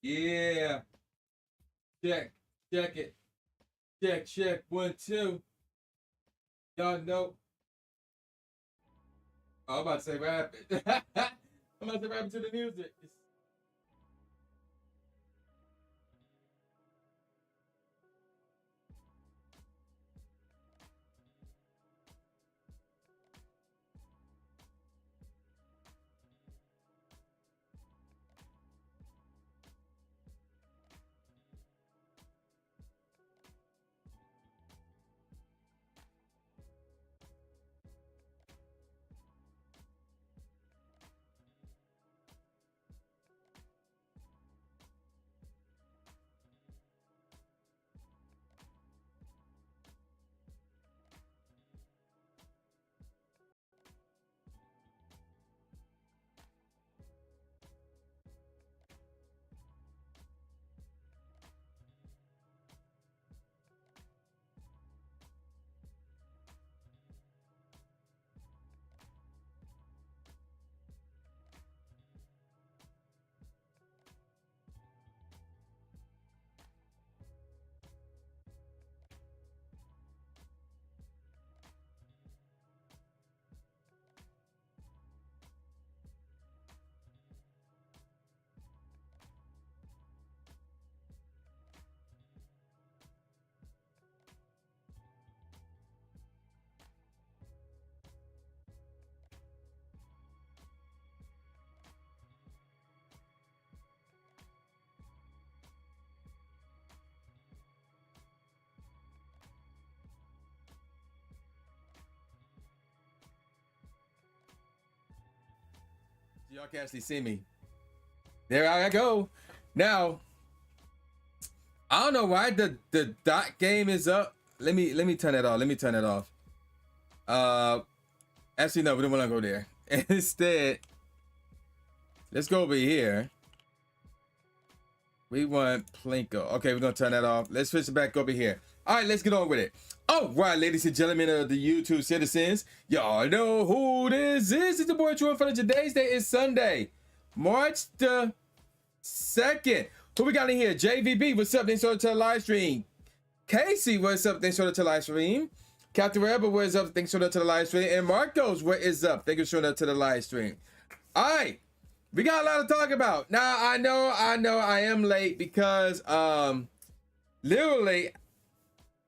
Yeah. Check. Check it. Check. 1, 2. Y'all know. Oh, I'm about to say rap it. I'm about to rap to the music. Y'all can actually see me. There I go. Now, I don't know why the dot game is up. Let me turn it off. Let me turn it off. Actually, no, we don't want to go there. Instead, let's go over here. We want Plinko. Okay, we're gonna turn that off. Let's switch it back over here. All right, let's get on with it. All right, ladies and gentlemen of the YouTube citizens, y'all know who this is. It's the boy Tru Inferno. Today's day is Sunday, March the 2nd. Who we got in here? JVB, what's up? Thanks for the live stream. Casey, what's up? Thanks for the live stream. Captain Rebel, what's up? Thanks for the live stream. And Marcos, what is up? Thank you for showing up to the live stream. All right, we got a lot to talk about. Now, I know I am late because literally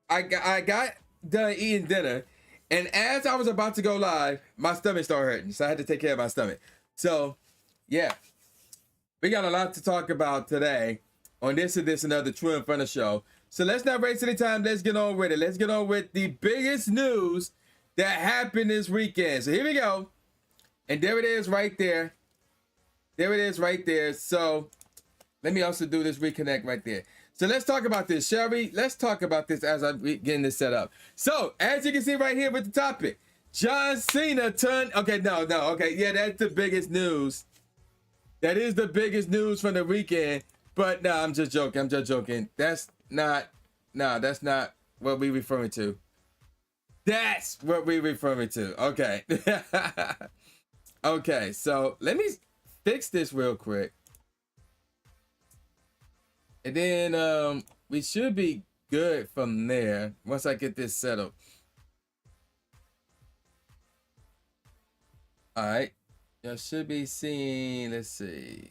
I got done eating dinner, and as I was about to go live, my stomach started hurting, so I had to take care of my stomach. So, yeah, we got a lot to talk about today on this and another Tru Inferno Show. So let's not waste any time. Let's get on with it. Let's get on with the biggest news that happened this weekend. So here we go, and there it is right there. There it is right there. So let me also do this reconnect right there. So let's talk about this, shall we? Let's talk about this as I'm getting this set up. So, as you can see right here with the topic, John Cena turned... Okay, no. Okay, yeah, that's the biggest news. That is the biggest news from the weekend. But, no, I'm just joking. That's not... No, that's not what we're referring to. That's what we're referring to. Okay. Okay, so let me fix this real quick. And then we should be good from there once I get this settled. All right. Y'all should be seeing, let's see.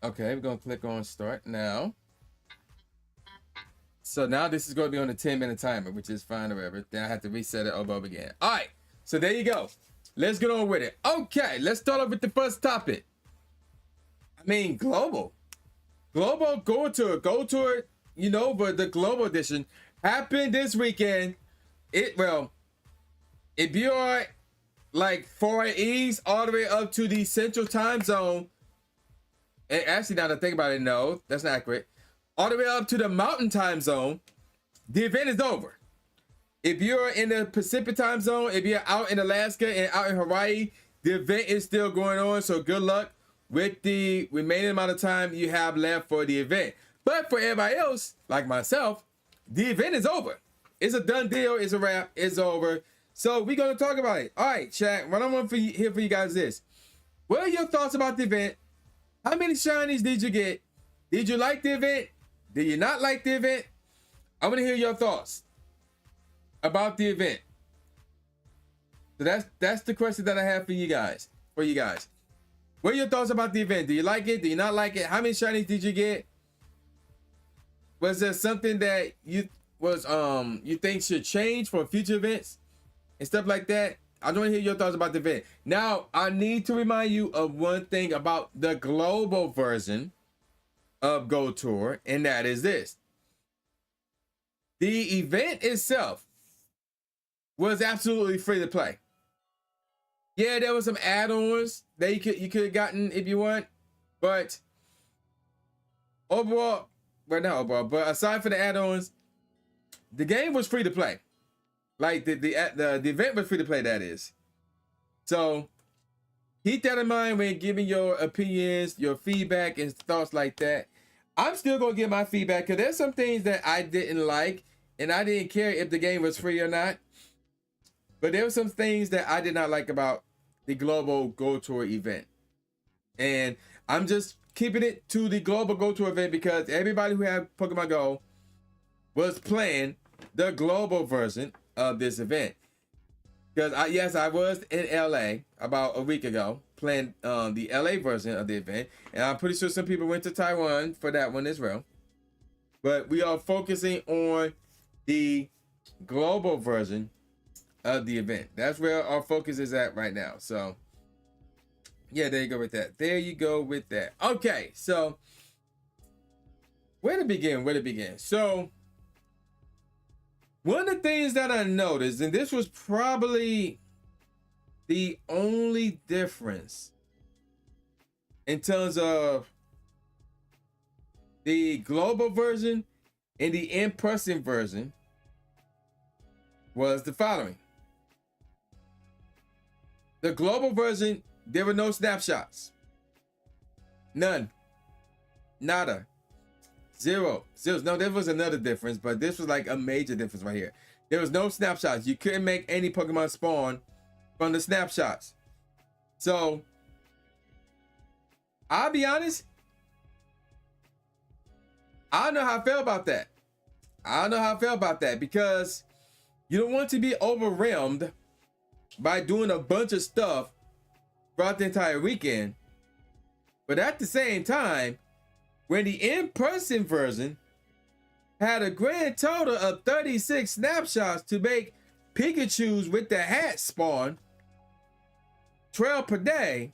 Okay, we're going to click on start now. So now this is going to be on a 10-minute timer, which is fine or whatever. Then I have to reset it over again. All right. So there you go. Let's get on with it. Okay, let's start off with the first topic. I mean, global. Global Go Tour, Unova, the global edition, happened this weekend. If you're like 4 E's all the way up to the central time zone, and actually now that I think about it, no, that's not accurate. All the way up to the mountain time zone, the event is over. If you're in the Pacific time zone, if you're out in Alaska and out in Hawaii, the event is still going on. So good luck with the remaining amount of time you have left for the event. But for everybody else, like myself, the event is over. It's a done deal. It's a wrap. It's over. So we're gonna talk about it. All right, chat. What I want for you here for you guys is this: what are your thoughts about the event? How many shinies did you get? Did you like the event? Did you not like the event? I want to hear your thoughts about the event. So that's the question that I have for you guys. What are your thoughts about the event? Do you like it? Do you not like it? How many shinies did you get? Was there something that you think should change for future events and stuff like that? I want to hear your thoughts about the event. Now, I need to remind you of one thing about the global version of Go Tour, and that is this: the event itself was absolutely free to play. Yeah, there was some add-ons that you could have gotten if you want, but overall, well, not overall, but aside from the add-ons, the game was free to play. Like the event was free to play, that is. So keep that in mind when giving your opinions, your feedback, and thoughts like that. I'm still gonna give my feedback because there's some things that I didn't like, and I didn't care if the game was free or not. But there were some things that I did not like about the global Go Tour event. And I'm just keeping it to the global Go Tour event because everybody who had Pokemon Go was playing the global version of this event. Because I was in LA about a week ago playing the LA version of the event. And I'm pretty sure some people went to Taiwan for that one as well. But we are focusing on the global version of the event. That's where our focus is at right now. So yeah, there you go with that. There you go with that. Okay, so where to begin? So one of the things that I noticed, and this was probably the only difference in terms of the global version and the in-person version, was the following. The global version, there were no snapshots. None. Nada. Zero. No, there was another difference, but this was like a major difference right here. There was no snapshots. You couldn't make any Pokemon spawn from the snapshots. So, I'll be honest, I don't know how I feel about that. Because you don't want to be overwhelmed by doing a bunch of stuff throughout the entire weekend. But at the same time, when the in-person version had a grand total of 36 snapshots to make Pikachus with the hat spawn 12 per day,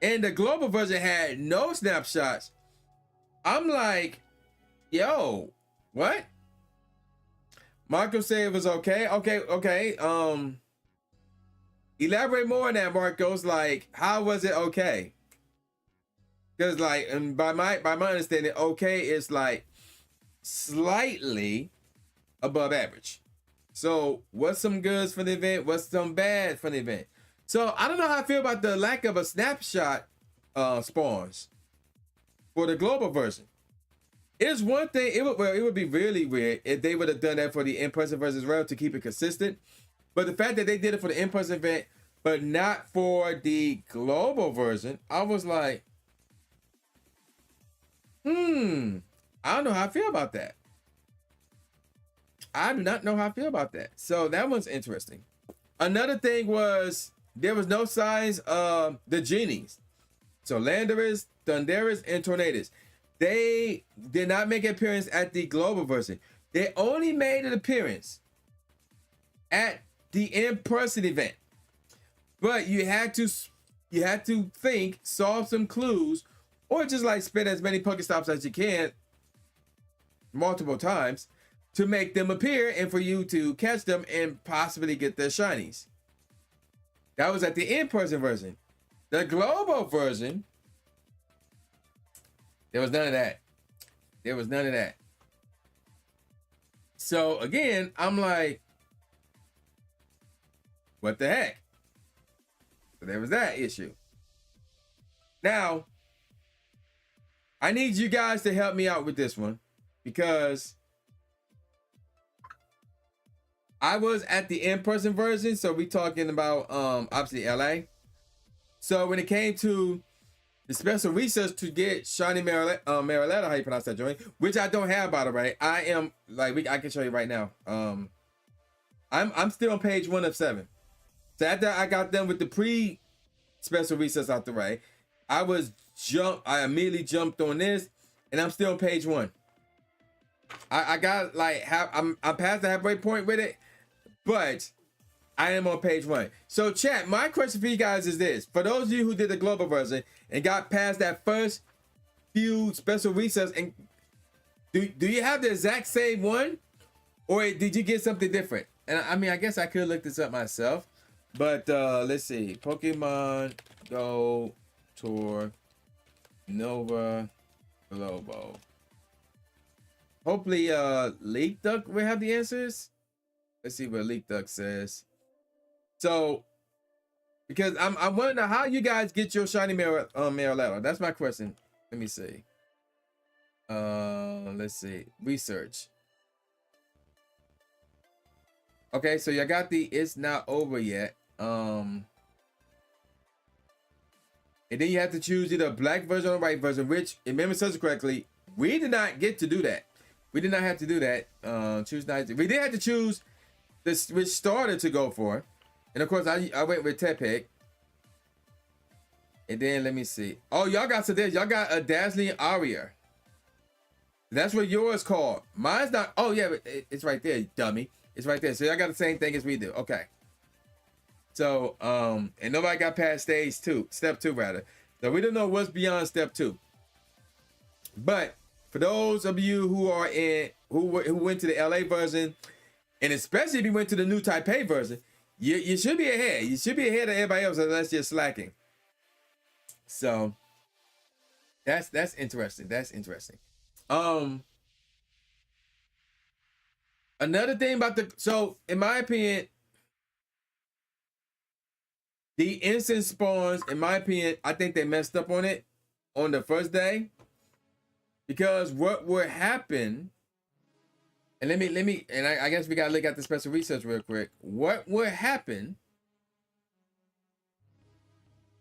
and the global version had no snapshots, I'm like, yo, what? Marco said it was okay. Okay. Elaborate more on that, Marcos. Like, how was it okay? Because, like, and by my understanding, okay is like slightly above average. So, what's some goods for the event? What's some bad for the event? So, I don't know how I feel about the lack of a snapshot spawns for the global version. It's one thing, it would be really weird if they would have done that for the in-person version as well to keep it consistent. But the fact that they did it for the in-person event, but not for the global version, I was like, I don't know how I feel about that. I do not know how I feel about that. So that one's interesting. Another thing was there was no signs of the genies. So Landorus, Thundurus, and Tornadus. They did not make an appearance at the global version. They only made an appearance at the in-person event. But you had to think, solve some clues, or just like spin as many Pokestops as you can multiple times to make them appear and for you to catch them and possibly get their shinies. That was at the in-person version. The global version, there was none of that. So again, I'm like, what the heck? So there was that issue. Now, I need you guys to help me out with this one because I was at the in-person version, so we talking about obviously LA. So when it came to the special research to get Shiny Mariletta, how you pronounce that joint, which I don't have by the way. I am like I can show you right now. I'm still on page 1 of 7. So after I got done with the pre-special research out the way, I immediately jumped on this, and I'm still on page 1. I got like I'm past the halfway point with it, but I am on page 1. So chat, my question for you guys is this: for those of you who did the global version and got past that first few special research, and do you have the exact same one, or did you get something different? And I mean, I guess I could look this up myself, but let's see. Pokemon Go Tour Nova Globo. Hopefully Leak Duck will have the answers. Let's see what Leak Duck says. So because I'm wondering how you guys get your shiny Mariletta. That's my question. Let me see. Let's see. Research. Okay, so you got the it's not over yet. And then you have to choose either black version or white version, which, if memory serves correctly, we did not get to do that. We did not have to do that. Choose Niantic. We did have to choose this which starter to go for. And of course, I went with Tepig. And then let me see. Oh, y'all got some this. Y'all got a Dazzling Aria. That's what yours called. Mine's not. Oh yeah, it's right there, dummy. It's right there. So y'all got the same thing as we do. Okay. So and nobody got past step 2 rather. So we don't know what's beyond step 2. But for those of you who are who went to the LA version, and especially if you went to the new Taipei version, you should be ahead. You should be ahead of everybody else unless you're slacking. So that's interesting. That's interesting. Another thing about so in my opinion, the instant spawns, in my opinion, I think they messed up on it on the first day. Because what would happen, and let me, and I guess we gotta look at the special research real quick. What would happen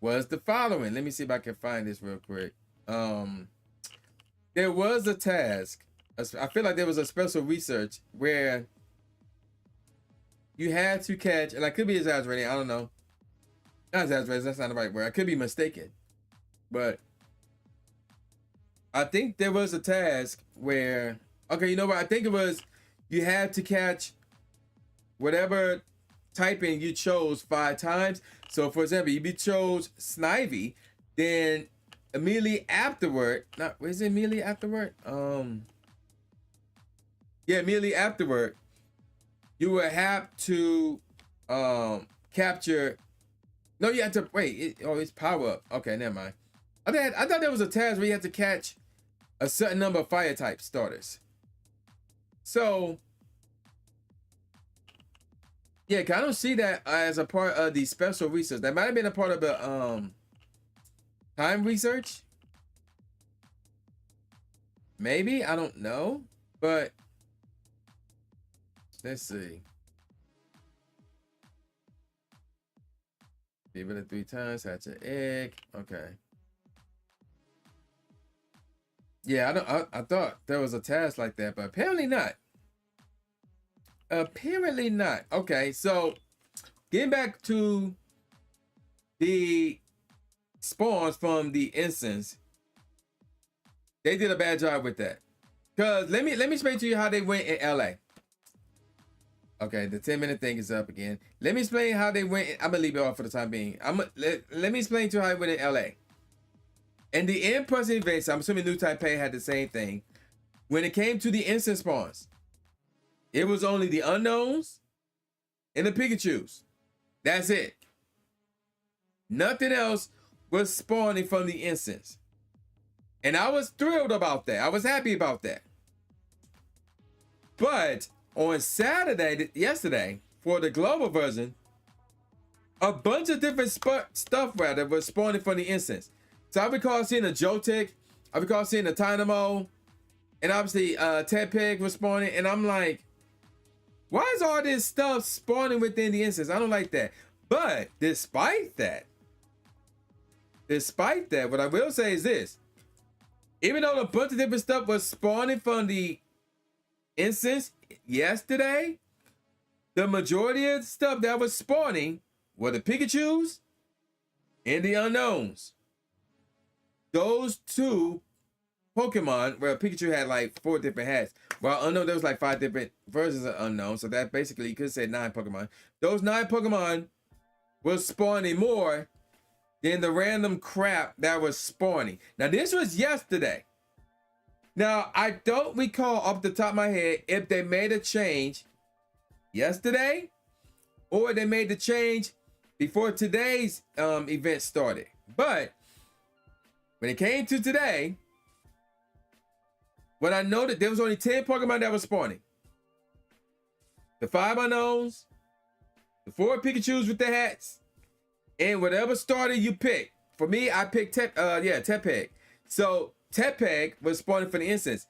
was the following. Let me see if I can find this real quick. There was a task. I feel like there was a special research where you had to catch, and I could be exaggerating. I don't know. Not exaggerating. That's not the right word. I could be mistaken, but I think there was a task where, okay, you know what? I think it was you had to catch whatever typing you chose 5 times. So, for example, if you chose Snivy, then immediately afterward, is it immediately afterward? Yeah, immediately afterward, you would have to capture. No, you have to wait. It's power up. Okay, never mind. I thought there was a task where you had to catch a certain number of fire type starters. So yeah, I don't see that as a part of the special research. That might have been a part of the time research. Maybe, I don't know, but let's see. Give it 3 times, hatch an egg. Okay. Yeah, I thought there was a task like that, but apparently not. Apparently not. Okay, so getting back to the spawns from the instance, they did a bad job with that. Cause let me explain to you how they went in LA. Okay, the 10-minute thing is up again. Let me explain how they went. I'm gonna leave it off for the time being. Let me explain to you how it went in LA. And the in-person events, I'm assuming New Taipei had the same thing. When it came to the instant spawns, it was only the unknowns and the Pikachus. That's it. Nothing else was spawning from the instance. And I was thrilled about that. I was happy about that. But on Saturday, yesterday, for the global version, a bunch of different stuff was spawning from the instance. So I recall seeing a Joltik, I recall seeing a Tynamo, and obviously Tepig was spawning, and I'm like, Why is all this stuff spawning within the instance? I don't like that. But despite that, what I will say is this. Even though a bunch of different stuff was spawning from the instance yesterday, the majority of the stuff that was spawning were the Pikachus and the unknowns. Those two Pokemon, well, Pikachu had like 4 different hats. Well, unknown, there was like 5 different versions of unknown. So that basically, you could say 9 Pokemon. Those 9 Pokemon was spawning more than the random crap that was spawning. Now, this was yesterday. Now, I don't recall off the top of my head if they made a change yesterday or they made the change before today's event started. But when it came to today, what I noted, there was only 10 Pokemon that was spawning. The 5 unknowns, the 4 Pikachus with the hats, and whatever starter you pick. For me, I picked Tepeg. So Tepeg was spawning for the instance.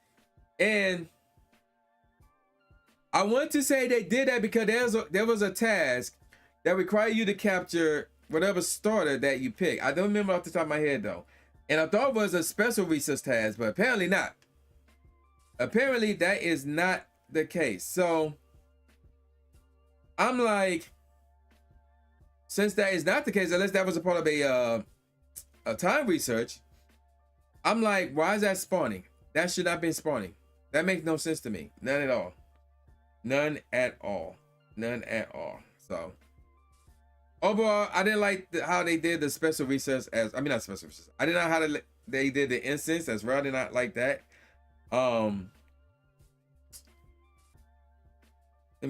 And I want to say they did that because there was a task that required you to capture whatever starter that you pick. I don't remember off the top of my head though. And I thought it was a special research task, but apparently not. Apparently that is not the case. So I'm like, since that is not the case, unless that was a part of a time research, I'm like, why is that spawning? That should not have been spawning. That makes no sense to me. None at all. None at all. None at all. So overall, I didn't like how they did the special research not special research. I didn't know how they did the instance as well. I did not like that. Let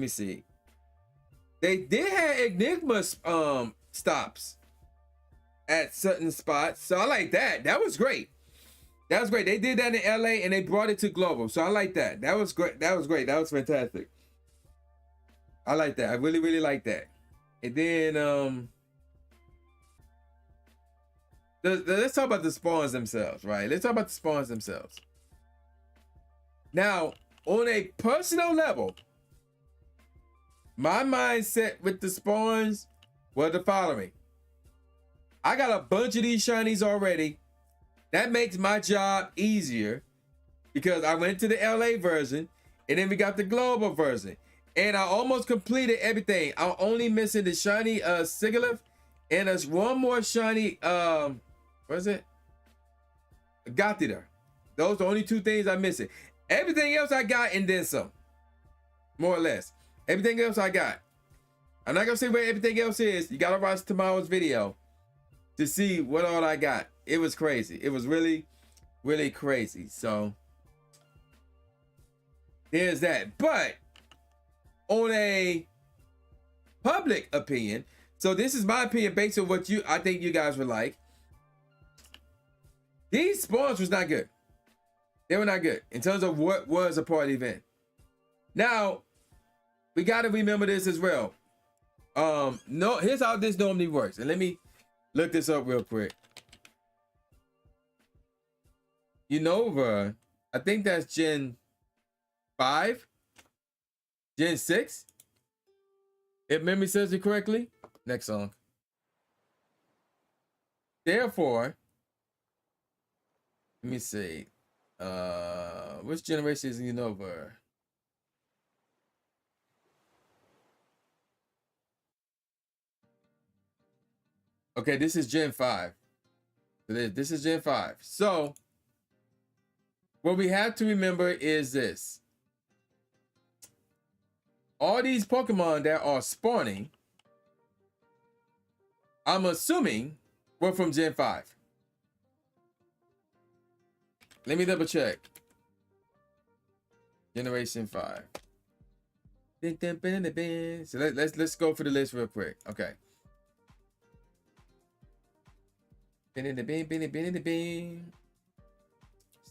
me see. They did have Enigma stops at certain spots. So I like that. That was great. That was great. They did that in LA and they brought it to global. So I like that. That was great. That was great. That was fantastic. I like that. I really, really like that. And then let's talk about the spawns themselves, right? Let's talk about the spawns themselves. Now, on a personal level, my mindset with the spawns was the following. I got a bunch of these shinies already. That makes my job easier because I went to the LA version and then we got the global version. And I almost completed everything. I'm only missing the shiny Sigilyph and there's one more shiny, what is it? Gothita. Those are the only 2 things I'm missing. Everything else I got and then some. More or less. Everything else I got. I'm not gonna say where everything else is. You gotta watch tomorrow's video to see what all I got. It was crazy. It was really, really crazy. So there's that. But on a public opinion, so this is my opinion based on what I think you guys would like. These spawns was not good. They were not good in terms of what was a part of the event. Now, we got to remember this as well. No, here's how this normally works. And let me look this up real quick. Unova, I think that's Gen 5, Gen 6, if memory serves it correctly. Next song. Therefore, let me see. Which generation is Unova? Okay, this is Gen 5. This is Gen 5. So, what we have to remember is this. All these Pokemon that are spawning, I'm assuming, were from Gen 5. Let me double check. Generation 5. So let's go for the list real quick. Okay.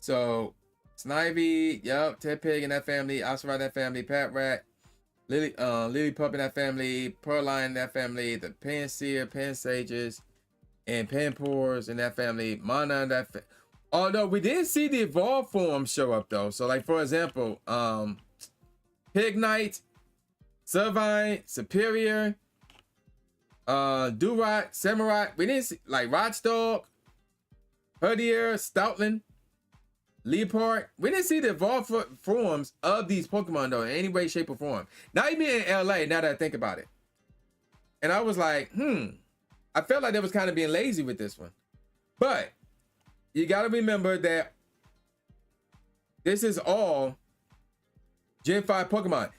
So Snivy, yep, Tepeg in that family, Ocelot in that family, Pat Rat, Lily Pup in that family, Pearline in that family, the Panseer, Pansages, and Panpores in that family, Mana in that family. Although we did see the evolved form show up though. So like for example, Pignite Servine, Superior, Durot, Samurai. We didn't see like Rodstalk, Herdier, Stoutland, Leopard. We didn't see the evolved forms of these Pokemon though in any way, shape, or form. Not even in LA, now that I think about it. And I was like, I felt like they was kind of being lazy with this one. But you got to remember that this is all Gen 5 Pokemon.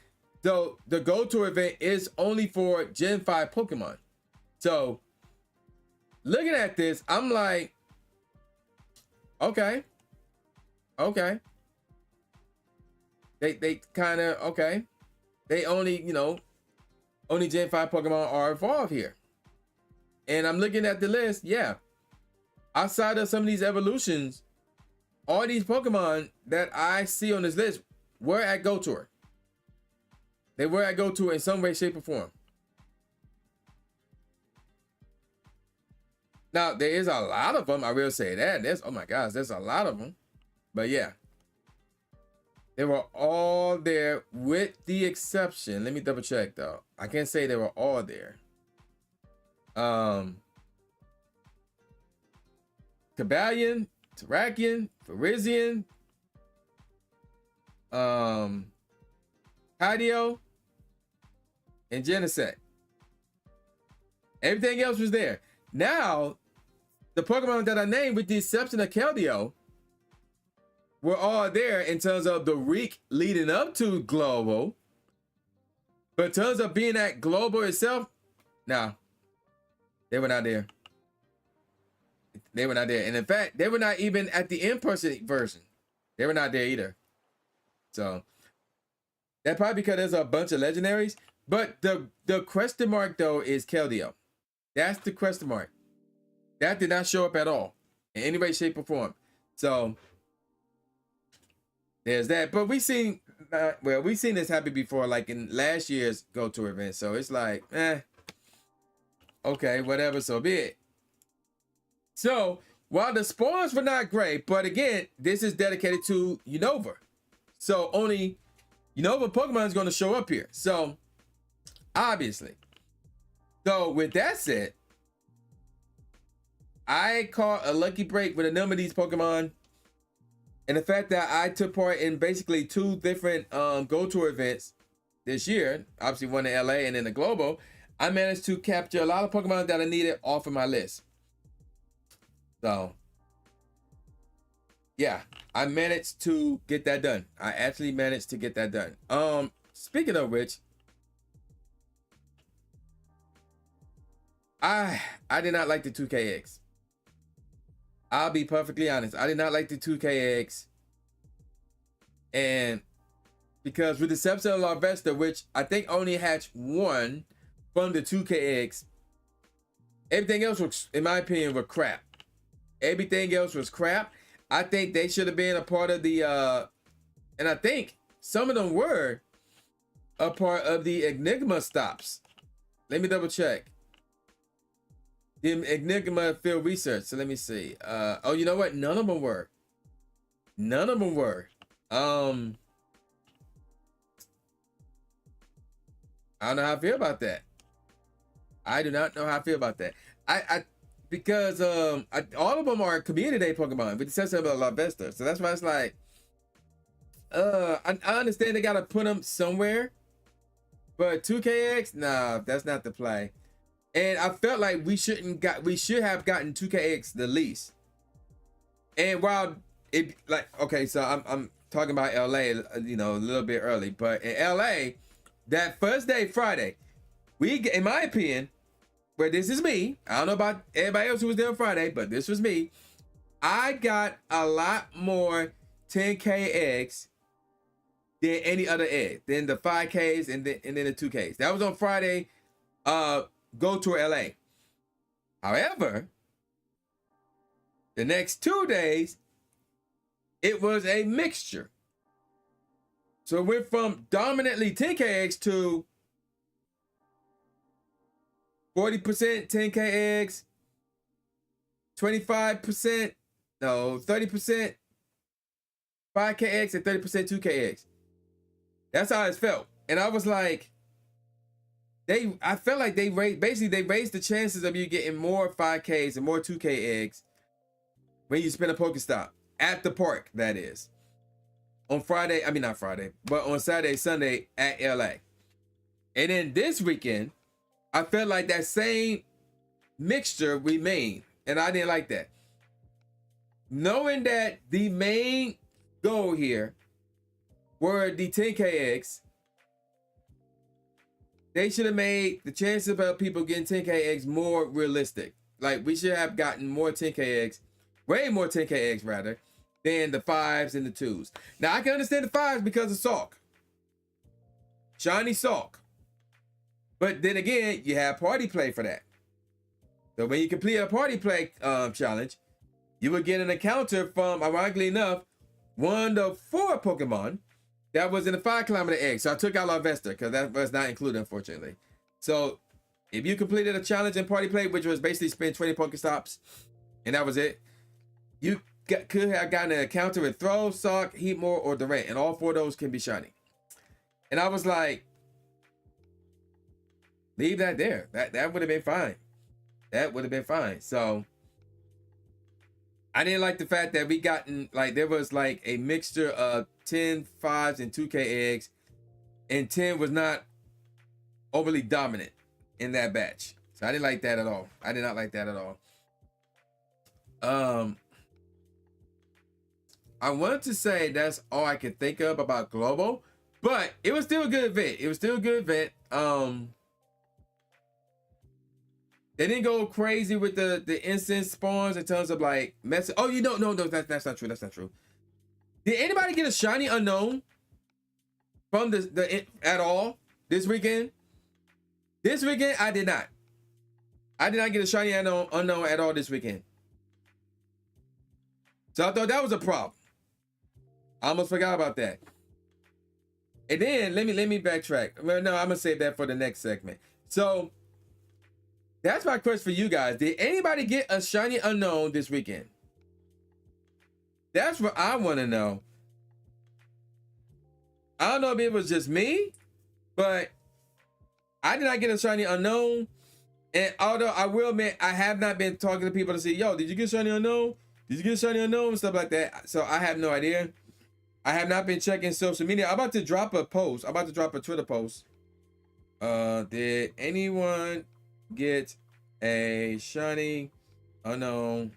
So the Go Tour event is only for Gen 5 Pokemon. So looking at this, I'm like, okay. They kind of, okay. They only, only Gen 5 Pokemon are evolved here. And I'm looking at the list, yeah. Outside of some of these evolutions, all these Pokemon that I see on this list were at Go Tour. They were at Go Tour in some way, shape, or form. Now, there is a lot of them. I will say that. Oh my gosh, there's a lot of them. But yeah. They were all there with the exception. Let me double check though. I can't say they were all there. Cabalion, Terrakion, Virizion, Hydeo, and Genesect. Everything else was there. Now, the Pokemon that I named, with the exception of Keldeo, were all there in terms of the week leading up to Global. But in terms of being at Global itself, nah, they were not there. They were not there. And in fact, they were not even at the in-person version. They were not there either. So that's probably because there's a bunch of legendaries. But the question mark though is Keldeo. That's the question mark. That did not show up at all in any way, shape, or form. So there's that. But we've seen this happen before, like in last year's Go Tour event. So it's like, okay, whatever, so be it. So while the spawns were not great, but again, this is dedicated to Unova. So only Unova Pokemon is going to show up here. So obviously. So with that said, I caught a lucky break with a number of these Pokemon. And the fact that I took part in basically 2 different Go Tour events this year, obviously one in LA and then the Global, I managed to capture a lot of Pokemon that I needed off of my list. So, yeah, I managed to get that done. I actually managed to get that done. Speaking of which, I did not like the 2KX. I'll be perfectly honest. I did not like the 2KX. And because with the exception of Larvesta, which I think only hatched 1 from the 2KX, everything else was, in my opinion, was crap. Everything else was crap. I think they should have been a part of the, and I think some of them were a part of the Enigma stops. Let me double check. The Enigma field research. So let me see. Oh, you know what? None of them were. None of them were. I don't know how I feel about that. I do not know how I feel about that. Because all of them are community day Pokemon, with the exception of Larvesta. So that's why it's like, I understand they gotta put them somewhere, but 2KX, nah, that's not the play. And I felt like we should have gotten 2KX the least. And while it, like, okay, so I'm talking about LA, a little bit early, but in LA, that first day, Friday, we, in my opinion, where this is me, I don't know about everybody else who was there on Friday, but this was me. I got a lot more 10KX than any other egg, than the 5Ks and then the 2Ks. That was on Friday, Go Tour LA. However, the next 2 days, it was a mixture. So it went from dominantly 10KX to 40% 10KX, 25%, no, 30% 5KX, and 30% 2KX. That's how it felt. And I was like, I felt like they raised the chances of you getting more 5Ks and more 2K eggs when you spin a Pokestop at the park, that is. On Friday, I mean not Friday, but on Saturday, Sunday at LA. And then this weekend, I felt like that same mixture remained, and I didn't like that. Knowing that the main goal here were the 10K eggs, they should have made the chances of people getting 10K eggs more realistic. Like, we should have gotten more 10K eggs, way more 10K eggs rather, than the 5s and the 2s. Now, I can understand the 5s because of Salk. Shiny Salk. But then again, you have party play for that. So when you complete a party play challenge, you would get an encounter from, ironically enough, one of 4 Pokemon that was in the 5-kilometer egg. So I took out Larvesta because that was not included, unfortunately. So if you completed a challenge in party play, which was basically spin 20 Pokestops, and that was it, you could have gotten an encounter with Throw, Sock, Heatmore, or Durant, and all 4 of those can be shiny. And I was like, leave that there. That would have been fine. That would have been fine. So I didn't like the fact that we gotten, like, there was like a mixture of 10 5s and 2K eggs, and 10 was not overly dominant in that batch. So I didn't like that at all. I did not like that at all. I wanted to say that's all I could think of about Global, but it was still a good event. It was still a good event. They didn't go crazy with the instance spawns in terms of like message. Oh, no, that's not true. That's not true. Did anybody get a shiny unknown from the at all this weekend? This weekend, I did not. I did not get a shiny unknown at all this weekend. So I thought that was a problem. I almost forgot about that. And then let me backtrack. Well, no, I'm gonna save that for the next segment. So that's my question for you guys. Did anybody get a shiny unknown this weekend? That's what I want to know. I don't know if it was just me, but I did not get a shiny unknown. And although I will admit, I have not been talking to people to say, yo, did you get shiny unknown? Did you get shiny unknown? And stuff like that. So I have no idea. I have not been checking social media. I'm about to drop a post. I'm about to drop a Twitter post. Did anyone get a shiny unknown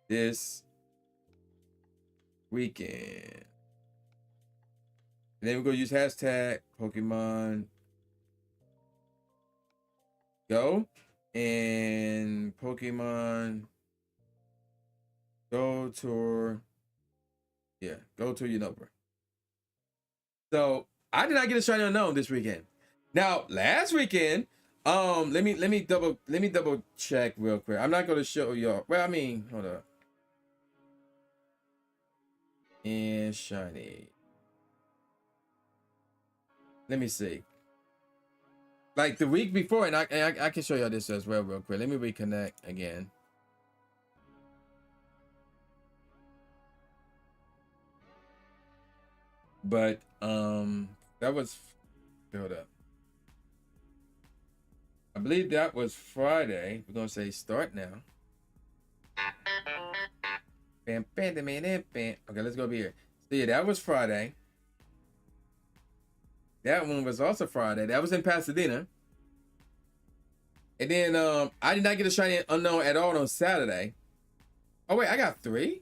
this weekend? And then we're gonna use hashtag Pokemon Go and Pokemon Go Tour. Yeah, Go Tour Unova. So I did not get a shiny unknown this weekend. Now, last weekend, let me double check real quick. I'm not gonna show y'all. Well, I mean, hold up. And shiny. Let me see. Like the week before, and I can show y'all this as well real quick. Let me reconnect again. But that was, hold up. I believe that was Friday. We're gonna say start now. Bam, bam, bam, bam, bam. Okay, let's go over here. So yeah, that was Friday. That one was also Friday. That was in Pasadena. And then I did not get a shiny unknown at all on Saturday. Oh wait, I got 3.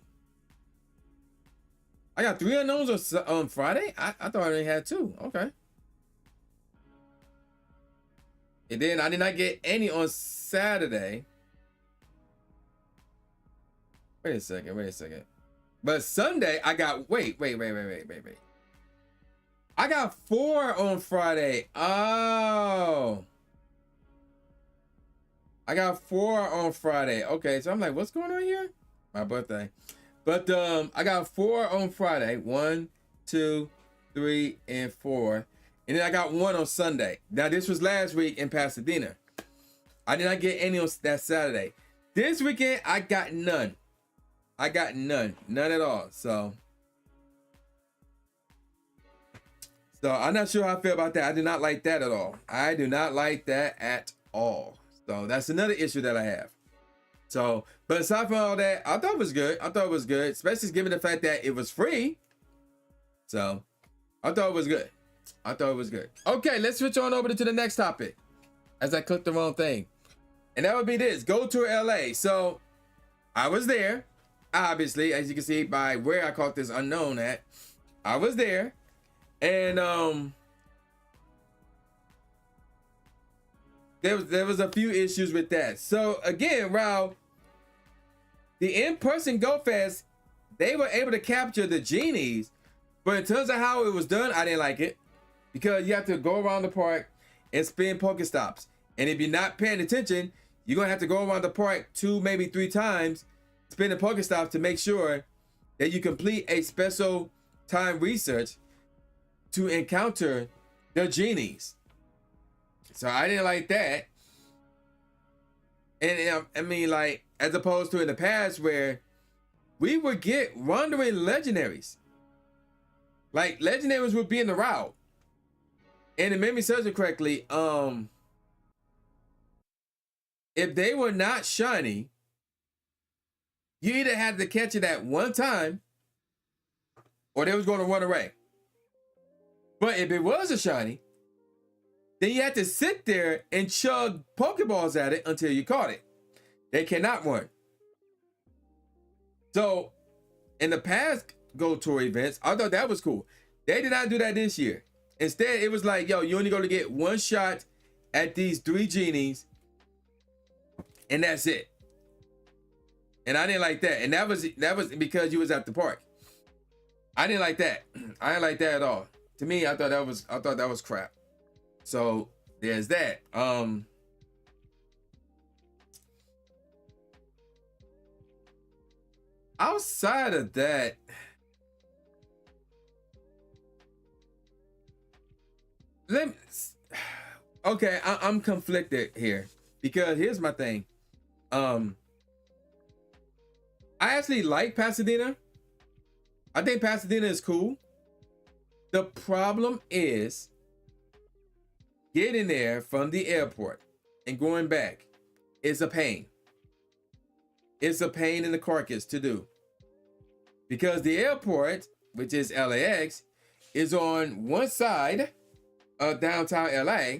I got 3 unknowns on Friday. I thought I only had 2. Okay. And then I did not get any on Saturday. Wait a second. But Sunday I got wait. I got 4 on Friday. Oh. I got 4 on Friday. Okay, so I'm like, what's going on here? My birthday. But I got 4 on Friday. 1, 2, 3, and 4. And then I got 1 on Sunday. Now this was last week in Pasadena. I did not get any on that Saturday. This weekend I got none. I got none at all. So So I'm not sure how I feel about that. I do not like that at all. I do not like that at all. So that's another issue that I have. So, but aside from all that, I thought it was good. I thought it was good, especially given the fact that it was free. So I thought it was good. I thought it was good. Okay, let's switch on over to the next topic. As I clicked the wrong thing. And that would be this, Go Tour LA. So I was there, obviously, as you can see by where I caught this unknown at. I was there. And there was a few issues with that. So again, Raul, the in-person Go Fest, they were able to capture the genies, but in terms of how it was done, I didn't like it, because you have to go around the park and spin Pokestops, and if you're not paying attention, you're gonna have to go around the park 2, maybe 3 times, spinning Pokestops to make sure that you complete a special time research to encounter the genies. So I didn't like that. And I mean, like, as opposed to in the past where we would get wandering legendaries. Like, legendaries would be in the route. And it made me search it correctly. If they were not shiny, you either had to catch it at one time or they was going to run away. But if it was a shiny, then you had to sit there and chug Pokeballs at it until you caught it. They cannot run. So, in the past Go Tour events, I thought that was cool. They did not do that this year. Instead, it was like, yo, you only going to get one shot at these 3 genies, and that's it. And I didn't like that. And that was because you was at the park. I didn't like that. I didn't like that at all. To me, I thought that was crap. So there's that. Outside of that, okay, I'm conflicted here, because here's my thing. I actually like Pasadena. I think Pasadena is cool. The problem is getting there from the airport and going back is a pain. It's a pain in the carcass to do, because the airport, which is LAX, is on one side of downtown LA.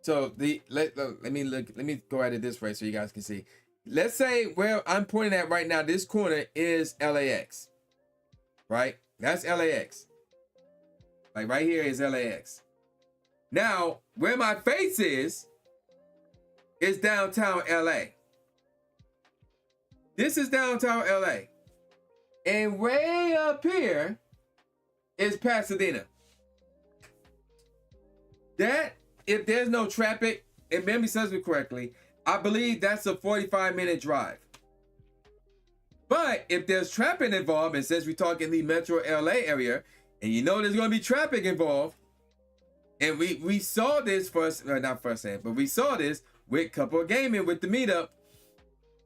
So let me go at it this way so you guys can see. Let's say where I'm pointing at right now, this corner is LAX, right? That's LAX. Like right here is LAX. Now, where my face is downtown LA. This is downtown LA. And way up here is Pasadena. That, if there's no traffic, if memory serves me correctly, I believe that's a 45-minute drive. But if there's traffic involved, and since we're talking the Metro LA area, and you know there's going to be traffic involved, and we saw this not firsthand, but we saw this with Couple Gaming with the meetup,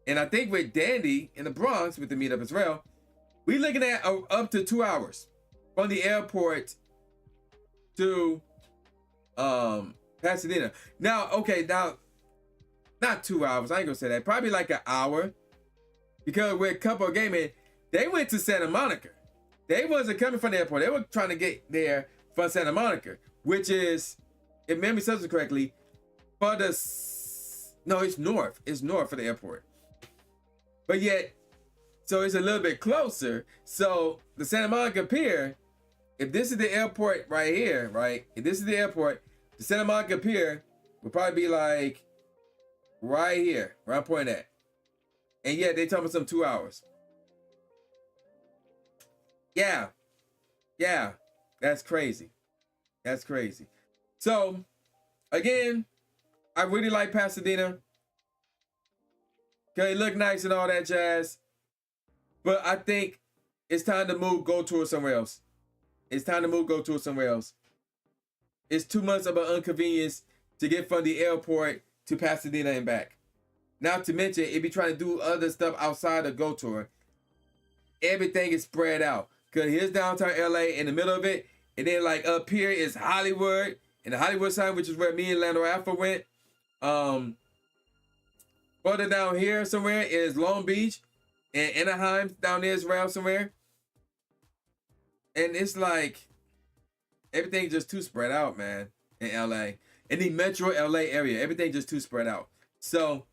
and I think with Dandy in the Bronx with the meetup as well, we looking at up to 2 hours from the airport to Pasadena. Now, okay, now, not 2 hours, I ain't gonna say that, probably like an hour, because with Couple Gaming, they went to Santa Monica. They wasn't coming from the airport. They were trying to get there from Santa Monica, which is, if memory serves me correctly, for the, no, it's north. It's north of the airport. But yet, so it's a little bit closer. So the Santa Monica Pier, if this is the airport right here, right? If this is the airport, the Santa Monica Pier would probably be like right here, where I'm pointing at. And yet they talking about some 2 hours. Yeah. Yeah. That's crazy. That's crazy. So, again, I really like Pasadena. Okay, look nice and all that jazz. But I think it's time to move Go Tour somewhere else. It's time to move Go Tour somewhere else. It's too much of an inconvenience to get from the airport to Pasadena and back. Not to mention, if you're trying to do other stuff outside of Go Tour, everything is spread out. Because here's downtown LA in the middle of it, And then like up here is Hollywood, and the Hollywood side, which is where me and Lando Alpha went. Further down here somewhere is Long Beach, and Anaheim down there as well somewhere. And it's like everything just too spread out, man, in LA. In the metro LA area, everything just too spread out. So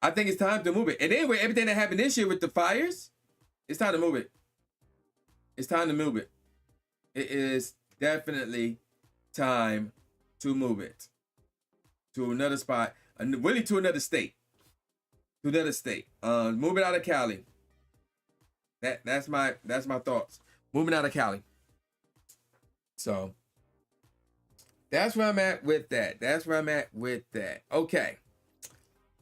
I think it's time to move it. And anyway, everything that happened this year with the fires, it's time to move it. It's time to move it. It is definitely time to move it to another spot, really to another state. To another state. Move it out of Cali. That's my thoughts. Moving out of Cali. So that's where I'm at with that. That's where I'm at with that. Okay.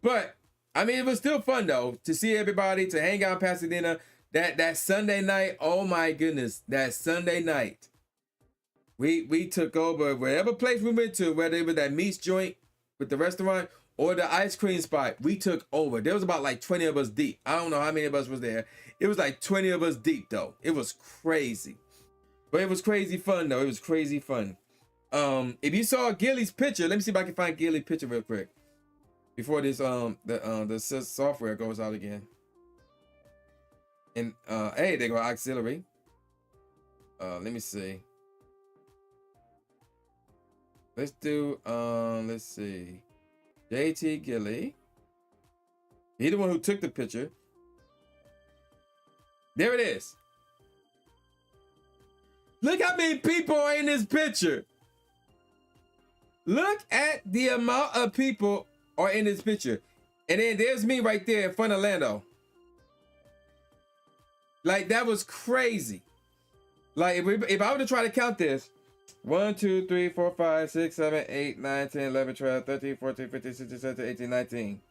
But I mean, it was still fun though to see everybody, to hang out in Pasadena. That Sunday night, oh my goodness, that Sunday night, we took over wherever place we went to, whether it was that meats joint with the restaurant or the ice cream spot, we took over. There was about like 20 of us deep. I don't know how many of us was there. It was like 20 of us deep though. It was crazy. But it was crazy fun though. It was crazy fun. If you saw Gilly's picture, let me see if I can find Gilly's picture real quick before this the software goes out again. And hey, they go auxiliary. Let me see. Let's do let's see. JT Gilly. He the one who took the picture. There it is. Look how many people are in this picture. Look at the amount of people are in this picture. And then there's me right there in front of Lando. Like, that was crazy. Like, if I were to try to count this, 1, 2, 3, 4, 5, 6, 7, 8, 9, 10, 11, 12, 13, 14, 15, 16, 17, 18, 19.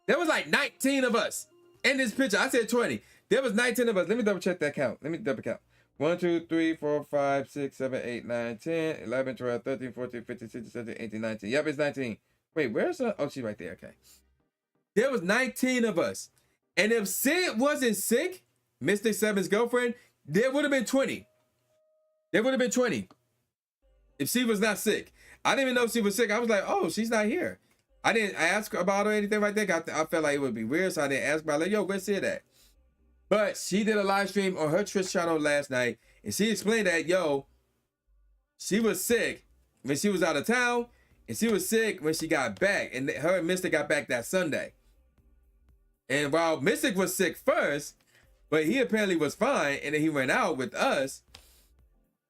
There was like 19 of us in this picture. I said 20. There was 19 of us. Let me double check that count. Let me double count. 1, 2, 3, 4, 5, 6, 7, 8, 9, 10, 11, 12, 13, 14, 15, 16, 17, 18, 19. Yep, it's 19. Wait, where's her? Oh, she's right there. Okay. There was 19 of us. And if Sid wasn't sick, Mystic 7's girlfriend, there would have been 20. There would have been 20. If she was not sick. I didn't even know she was sick. I was like, oh, she's not here. I didn't ask about her or anything like that. I felt like it would be weird, so I didn't ask about her. Like, yo, where's Sid at? But she did a live stream on her Twitch channel last night, and she explained that, yo, she was sick when she was out of town, and she was sick when she got back, and her and Mystic got back that Sunday. And while Mystic was sick first, but he apparently was fine, and then he went out with us,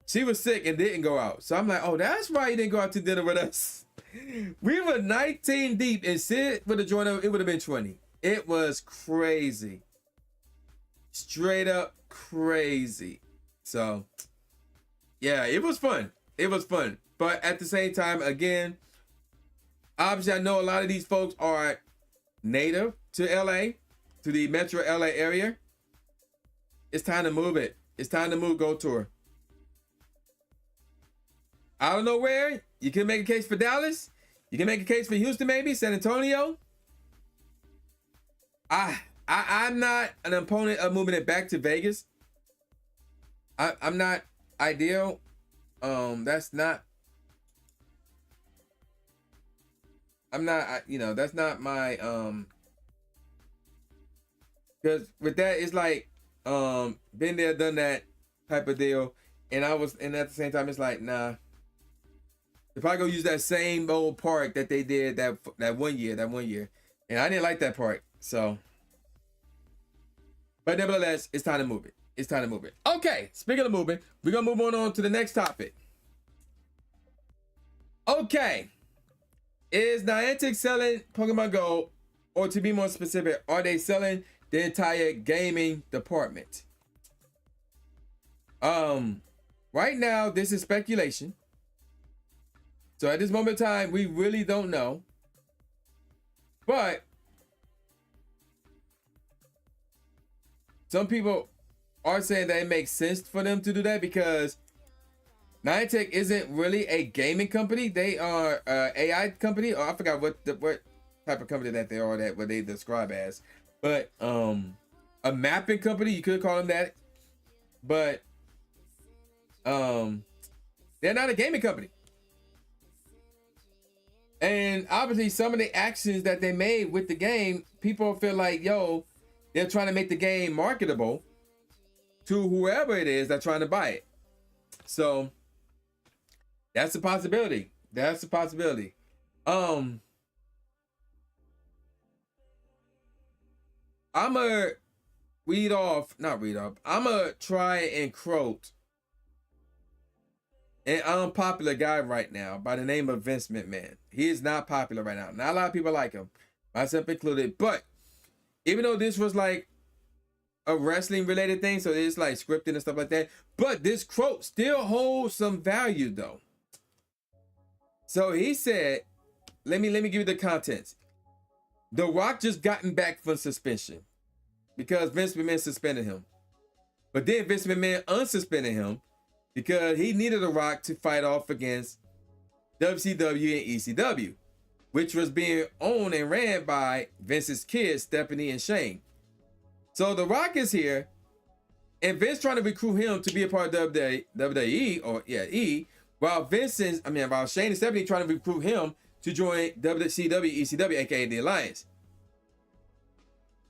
she was sick and didn't go out. So I'm like, oh, that's why he didn't go out to dinner with us. We were 19 deep, and Sid would have joined us, it would have been 20. It was crazy. Straight up crazy. So yeah, it was fun. It was fun. But at the same time, again, obviously I know a lot of these folks are native to LA, to the metro LA area. It's time to move it. It's time to move Go Tour. I don't know where. You can make a case for Dallas. You can make a case for Houston, maybe San Antonio. I'm not an opponent of moving it back to Vegas. I'm not ideal. That's not. I'm not. That's not my. Because with that, it's like been there, done that type of deal, and at the same time, it's like, nah. If I go use that same old park that they did that one year, and I didn't like that park, so. But nevertheless, it's time to move it. It's time to move it. Okay, speaking of moving, we're going to move on to the next topic. Okay. Is Niantic selling Pokemon Go, or to be more specific, are they selling the entire gaming department? Right now, this is speculation. So at this moment in time, we really don't know. But some people are saying that it makes sense for them to do that because Niantic isn't really a gaming company. They are an AI company, or I forgot what type of company that they are, what they describe as. But a mapping company, you could call them that. But They're not a gaming company. And obviously some of the actions that they made with the game, people feel like, yo, they're trying to make the game marketable to whoever it is that's trying to buy it. So that's a possibility. That's a possibility. I'ma I'ma try and quote an unpopular guy right now by the name of Vince McMahon. He is not popular right now. Not a lot of people like him, myself included. But even though this was like a wrestling related thing, so it's like scripted and stuff like that, but this quote still holds some value though. So he said, let me give you the contents. The Rock just gotten back from suspension because Vince McMahon suspended him. But then Vince McMahon unsuspended him because he needed The Rock to fight off against WCW and ECW, which was being owned and ran by Vince's kids, Stephanie and Shane. So The Rock is here, and Vince trying to recruit him to be a part of WWE, or while Shane and Stephanie trying to recruit him to join WCW, ECW, aka the Alliance.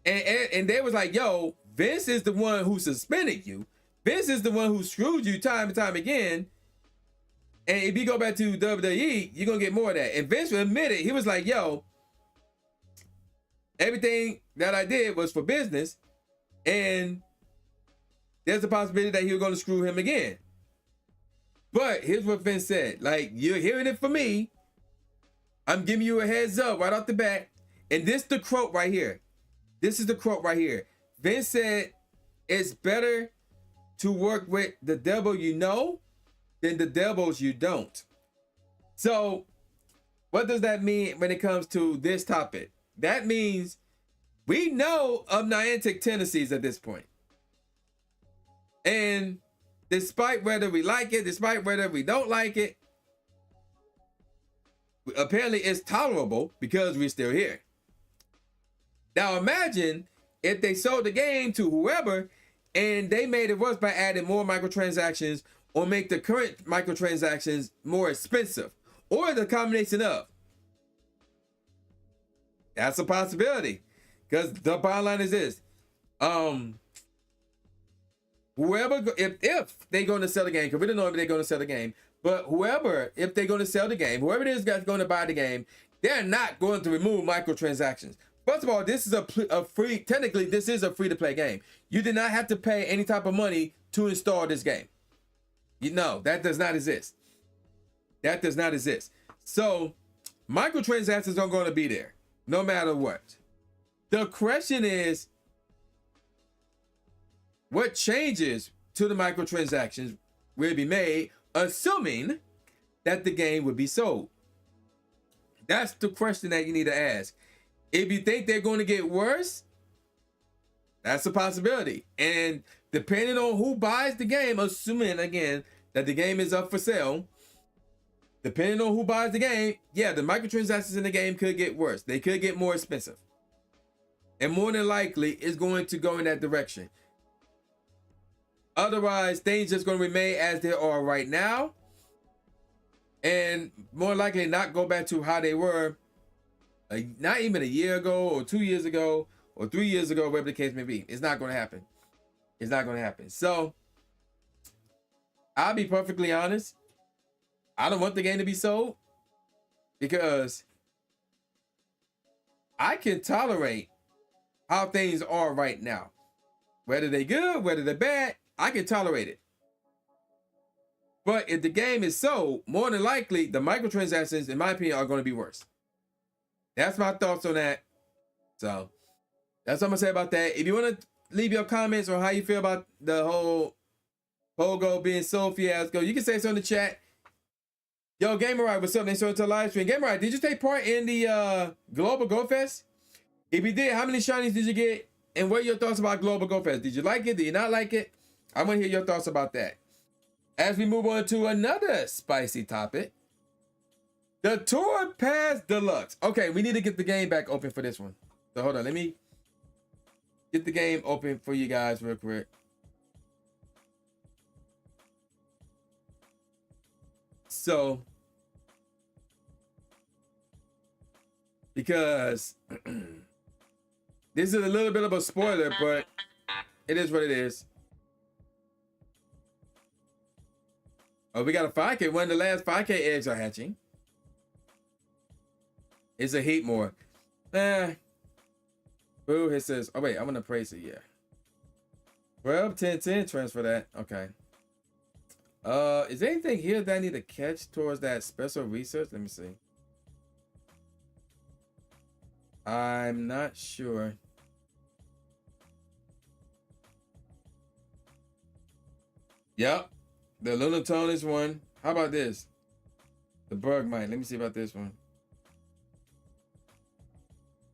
And they was like, yo, Vince is the one who suspended you. Vince is the one who screwed you time and time again. And if you go back to WWE, you're gonna get more of that. And Vince admitted, he was like, yo, everything that I did was for business. And there's a possibility that he was gonna screw him again. But here's what Vince said. Like, you're hearing it from me. I'm giving you a heads up right off the bat. And this is the quote right here. This is the quote right here. Vince said, it's better to work with the devil you know than the devils you don't. So what does that mean when it comes to this topic? That means we know of Niantic tendencies at this point. And despite whether we like it, despite whether we don't like it, apparently it's tolerable because we're still here. Now imagine if they sold the game to whoever and they made it worse by adding more microtransactions or make the current microtransactions more expensive, or the combination of. That's a possibility, because the bottom line is this: whoever, if they're going to sell the game, because we don't know if they're going to sell the game, but if they're going to sell the game, whoever it is that's going to buy the game, they're not going to remove microtransactions. First of all, this is a free, technically this is a free to play game. You did not have to pay any type of money to install this game. You know, that does not exist. That does not exist. So microtransactions are going to be there no matter what. The question is, what changes to the microtransactions will be made, assuming that the game would be sold? That's the question that you need to ask. If you think they're going to get worse, that's a possibility. And depending on who buys the game, assuming again that the game is up for sale, depending on who buys the game, yeah, the microtransactions in the game could get worse. They could get more expensive. And more than likely, it's going to go in that direction. Otherwise, things just going to remain as they are right now. And more likely not go back to how they were not even a year ago or 2 years ago or 3 years ago, whatever the case may be. It's not going to happen. It's not going to happen. So I'll be perfectly honest. I don't want the game to be sold because I can tolerate how things are right now. Whether they're good, whether they're bad, I can tolerate it. But if the game is sold, more than likely, the microtransactions, in my opinion, are going to be worse. That's my thoughts on that. So that's what I'm going to say about that. If you want to leave your comments on how you feel about the whole Pogo being sold fiasco, you can say so in the chat. Yo, Gamerite, what's up? Thanks for the live stream. Gamerite, did you take part in the Global Go Fest? If you did, how many shinies did you get? And what are your thoughts about Global Go Fest? Did you like it? Did you not like it? I want to hear your thoughts about that. As we move on to another spicy topic, the Tour Pass Deluxe. Okay, we need to get the game back open for this one. So hold on, let me get the game open for you guys real quick. So, because this is a little bit of a spoiler, but it is what it is. Oh, we got a 5K. One of the last 5K eggs are hatching. It's a heat more. Boo, it says, oh wait, I'm gonna praise it, yeah. 12, 10, 10, transfer that. Okay. Is there anything here that I need to catch towards that special research? Let me see. I'm not sure. Yep. The Lunatone is one. How about this? The bug mite. Let me see about this one.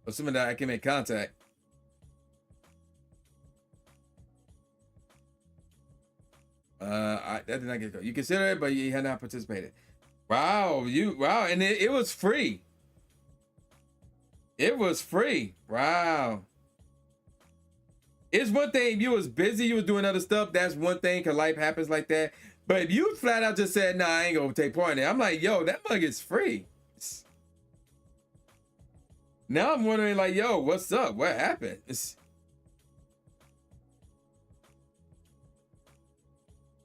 Assuming that I can make contact. That did not get caught. You consider it, but you had not participated. Wow, wow, and it was free. It was free. Wow. It's one thing if you was busy, you was doing other stuff. That's one thing, because life happens like that. But if you flat out just said, nah, I ain't gonna take part in it, I'm like, yo, that mug is free. Now I'm wondering, like, yo, what's up? What happened?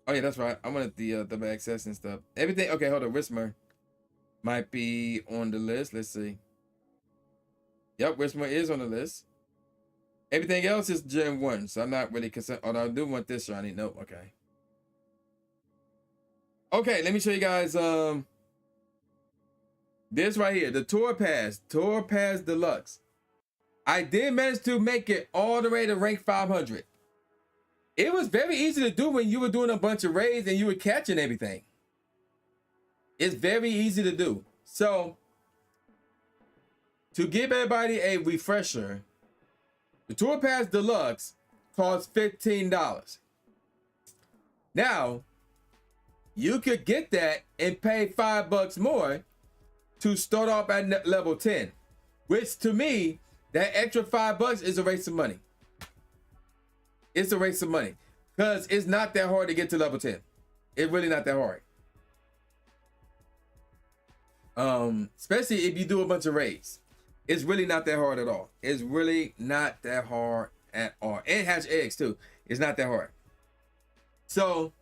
Oh yeah, that's right. I wanted the double access and stuff. Everything. Okay, hold on. Whismer might be on the list. Let's see. Yep, Whismer is on the list. Everything else is Gen 1, so I'm not really concerned. Although I do want this shiny. Nope. Okay. Okay, let me show you guys this right here, the Tour Pass Deluxe. I did manage to make it all the way to rank 500. It was very easy to do when you were doing a bunch of raids and you were catching everything. It's very easy to do. So, to give everybody a refresher, the Tour Pass Deluxe costs $15. Now, you could get that and pay $5 more to start off at level 10, which to me, that extra $5 is a waste of money. It's a waste of money because it's not that hard to get to level 10. It's really not that hard. Especially if you do a bunch of raids. It's really not that hard at all. It's really not that hard at all. And it has eggs too. It's not that hard. So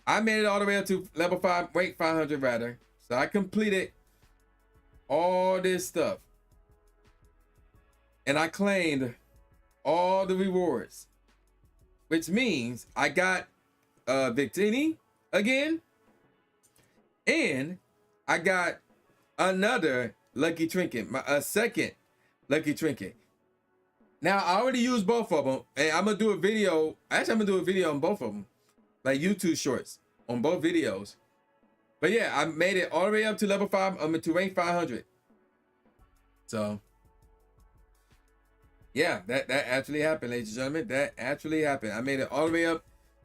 I made it all the way up to level 5, rank 500 rather. So I completed all this stuff. And I claimed all the rewards. Which means I got Victini again. And I got another Lucky Trinket. A second Lucky Trinket. Now I already used both of them. And I'm going to do a video. Actually, I'm going to do a video on both of them. Like YouTube shorts on both videos. But yeah, I made it all the way up to level 5, to rank 500. So, yeah, that actually happened, ladies and gentlemen. That actually happened. I made it all the way up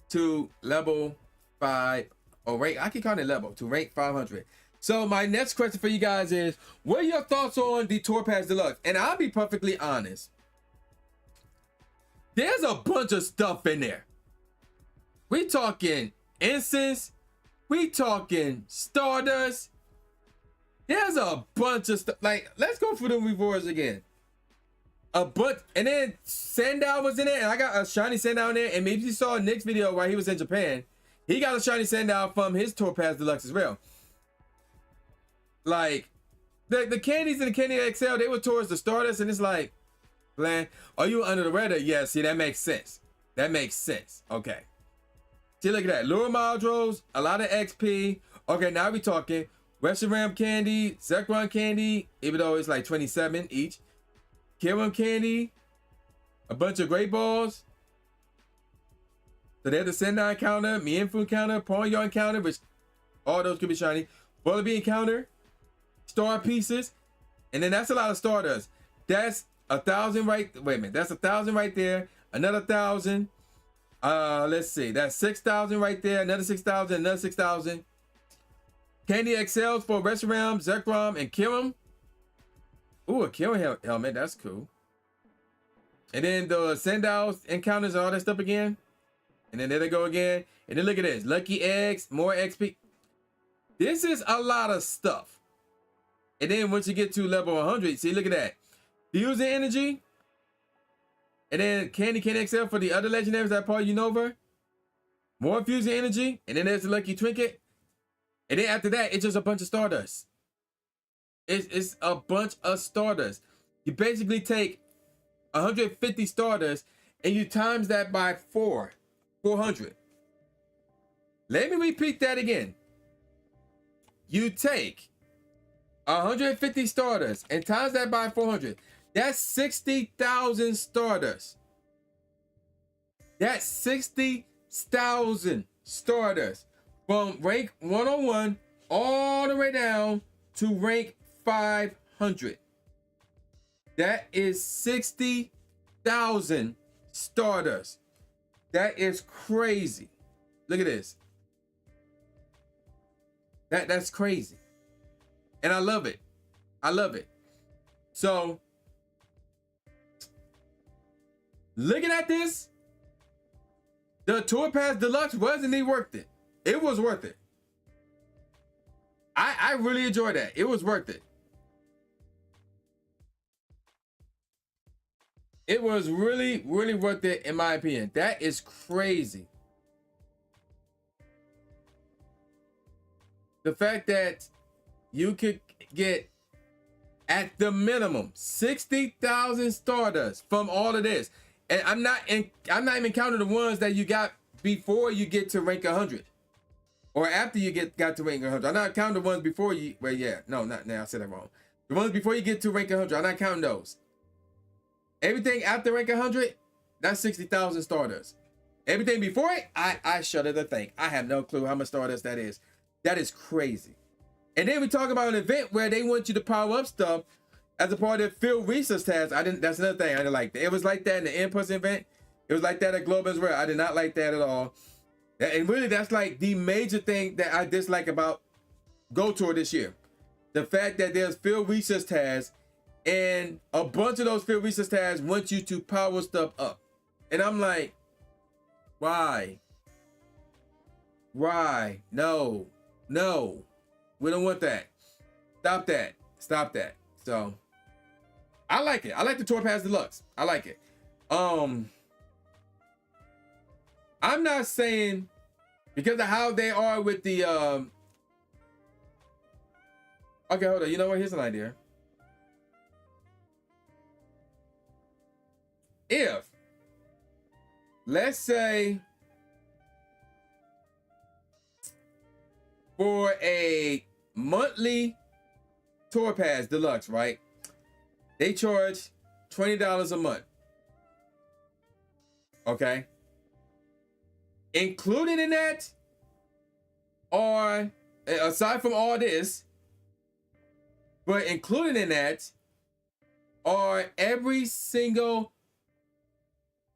to level 5, or rank, I keep calling it level, to rank 500. So my next question for you guys is, what are your thoughts on the Tour Pass Deluxe? And I'll be perfectly honest. There's a bunch of stuff in there. We talking incense. We talking Stardust. There's a bunch of stuff. Like, let's go through the rewards again. A bunch. And then Sandal was in there. And I got a shiny Sandal in there. And maybe you saw Nick's video while he was in Japan. He got a shiny Sandal from his Tour Pass Deluxe as well. Like, the candies in the Candy XL, they were towards the Stardust. And it's like, man, are you under the radar? Yeah, see, that makes sense. That makes sense. Okay. See, look at that. Lure Maldros, a lot of XP. Okay, now we talking Reshiram candy, Zekrom candy, even though it's like 27 each. Kirim candy, a bunch of Great Balls. So there's the Sendai counter, Mienfu counter, Ponyo counter, which all those could be shiny. Bullaby encounter, Star Pieces, and then that's a lot of Stardust. That's 1,000 right. Wait a minute, that's 1,000 right there. Another 1,000. Let's see. That's 6,000 right there. Another 6,000. Another 6,000. Candy XLs for Reshiram, Zekrom, and Kirim. Ooh, a Kirim helmet. That's cool. And then the Sandals encounters and all that stuff again. And then there they go again. And then look at this. Lucky eggs, more XP. This is a lot of stuff. And then once you get to level 100, see, look at that. Fusing energy. And then Candy Cane XL for the other legendaries that part Unova. More fusing energy. And then there's the Lucky Trinket. And then after that, it's just a bunch of Stardust. It's a bunch of Stardust. You basically take 150 Stardust and you times that by 400. Let me repeat that again. You take 150 Stardust and times that by 400. That's 60,000 Stardust. That's 60,000 Stardust from rank 101 all the way down to rank 500. That is 60,000 Stardust. That is crazy. Look at this. That's crazy. And I love it. I love it. So, looking at this, the Tour Pass Deluxe wasn't even worth it. It was worth it. I really enjoyed that. It was worth it. It was really, really worth it in my opinion. That is crazy. The fact that you could get at the minimum 60,000 Stardust from all of this. And I'm not even counting the ones that you got before you get to rank 100. Or after you got to rank 100. I'm not counting the ones before you, well, yeah, no, not now, I said that wrong. The ones before you get to rank 100, I'm not counting those. Everything after rank 100, that's 60,000 Stardust. Everything before it, I shudder to think. I have no clue how much Stardust that is. That is crazy. And then we talk about an event where they want you to power up stuff as a part of the field research task. That's another thing I didn't like. It was like that in the in-person event. It was like that at Globe as well. I did not like that at all. And really, that's like the major thing that I dislike about Go Tour this year. The fact that there's field research tasks and a bunch of those field research tasks want you to power stuff up. And I'm like, why? Why? No. No. We don't want that. Stop that. Stop that. So, I like it. I like the Tour Pass Deluxe. I like it. I'm not saying because of how they are with the okay, hold on. You know what? Here's an idea. If, let's say, for a monthly Tour Pass Deluxe, right? They charge $20 a month. Okay? Included in that are, aside from all this, but included in that are every single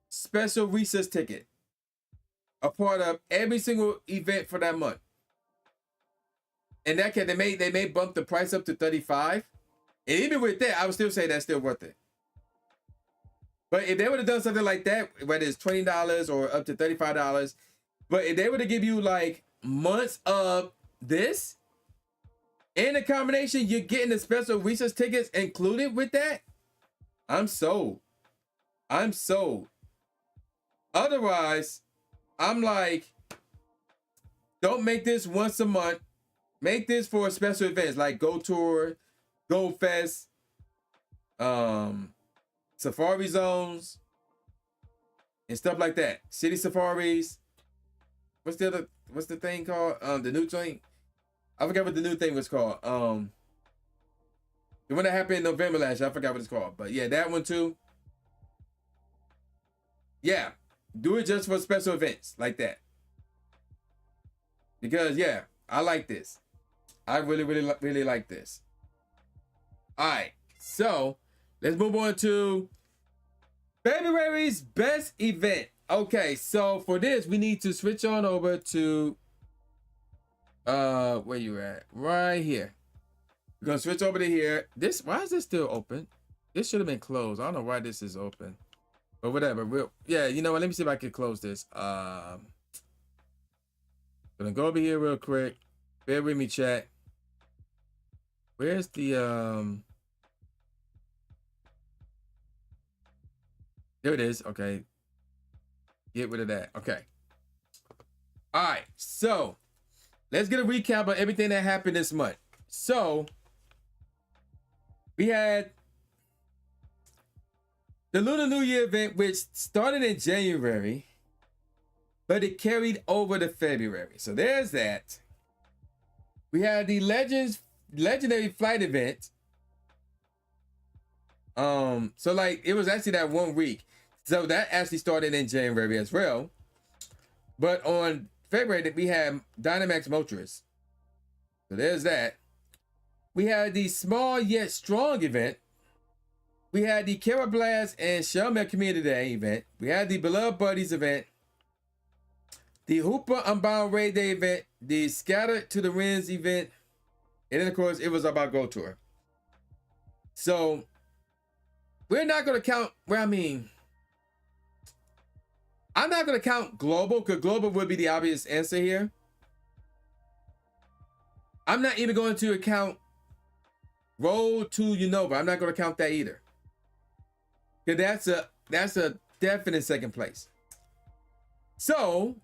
special research ticket, a part of every single event for that month. And that can, they may bump the price up to $35. And even with that, I would still say that's still worth it. But if they would have done something like that, whether it's $20 or up to $35, but if they were to give you like months of this, in a combination, you're getting the special research tickets included with that, I'm sold. I'm sold. Otherwise, I'm like, don't make this once a month. Make this for special events like Go Tour, Go Fest, Safari Zones, and stuff like that. City Safaris. What's the thing called? The new thing? I forgot what the new thing was called. The one that happened in November last year, I forgot what it's called. But yeah, that one too. Yeah, do it just for special events like that. Because yeah, I like this. I really like this. All right, so let's move on to February's best event. Okay, so for this, we need to switch on over to where you at? Right here. We're gonna switch over to here. This, why is this still open? This should have been closed. I don't know why this is open, but whatever. Yeah, you know what? Let me see if I can close this. Gonna go over here real quick. Bear with me, chat. Where's the there it is. Okay. Get rid of that. Okay. All right. So let's get a recap of everything that happened this month. So we had the Lunar New Year event, which started in January, but it carried over to February. So there's that. We had the Legendary Flight event. So like it was actually that 1 week. So that actually started in January as well. But on February, we had Dynamax Moltres. So there's that. We had the Small Yet Strong event. We had the Carablast and Shellmet Community Day event. We had the Beloved Buddies event. The Hooper Unbound Raid Day event. The Scattered to the Winds event. And then, of course, it was about Go Tour. So, we're not going to count, well, I mean, I'm not going to count Global, because Global would be the obvious answer here. I'm not even going to account Road to Unova. I'm not going to count that either. Because that's a definite second place. So,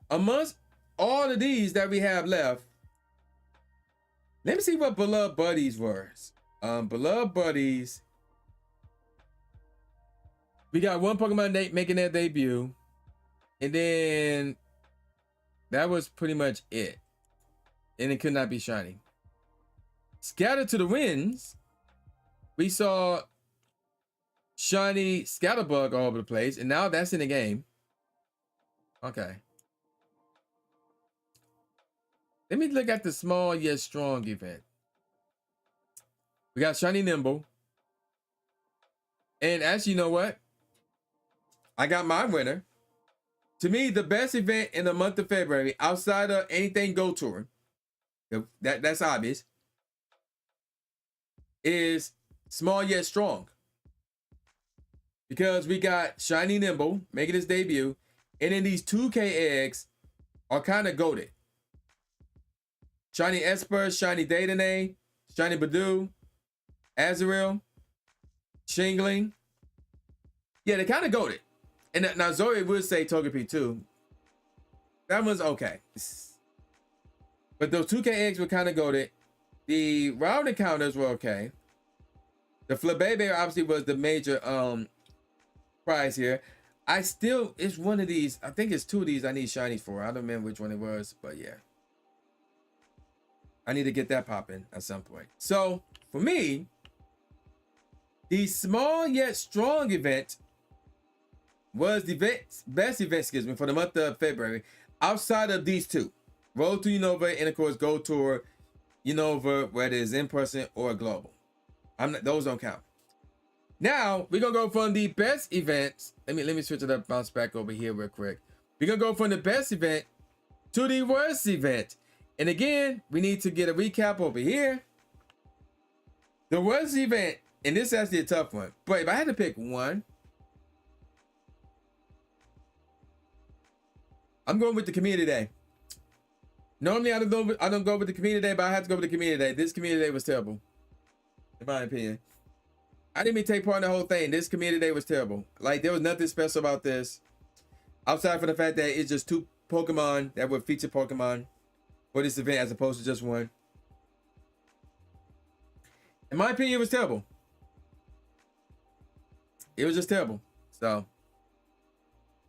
amongst all of these that we have left, let me see what Beloved Buddies were. Beloved Buddies. We got one Pokemon making their debut. And then that was pretty much it. And it could not be shiny. Scattered to the Winds. We saw shiny Scatterbug all over the place. And now that's in the game. Okay. Let me look at the Small Yet Strong event. We got shiny Nimble. And actually, you know what? I got my winner. To me, the best event in the month of February, outside of anything Go Tour, that's obvious, is Small Yet Strong. Because we got shiny Nimble making his debut, and then these 2K eggs are kind of goated. Shiny Esper, shiny Dedenne, shiny Badoo, Azurill, Shingling. Yeah, they kind of goated. And now Zoe would say Togepi too. That one's okay. But those 2K eggs were kind of goated. The round encounters were okay. The Flabébé obviously was the major prize here. It's one of these. I think it's two of these I need shinies for. I don't remember which one it was, but yeah. I need to get that popping at some point. So for me, the Small Yet Strong event was the best event, for the month of February, outside of these two. Road to Unova and of course Go Tour Unova, whether it's in person or global. Those don't count. Now we're gonna go from the best events. Let me switch it up, bounce back over here real quick. We're gonna go from the best event to the worst event. And again, we need to get a recap over here. The worst event, and this is actually a tough one, but if I had to pick one, I'm going with the Community Day. Normally, I don't go with the Community Day, but I have to go with the Community Day. This Community Day was terrible, in my opinion. I didn't even take part in the whole thing. This Community Day was terrible. Like, there was nothing special about this, outside from the fact that it's just two Pokemon that were featured Pokemon for this event as opposed to just one. In my opinion, it was terrible. It was just terrible. So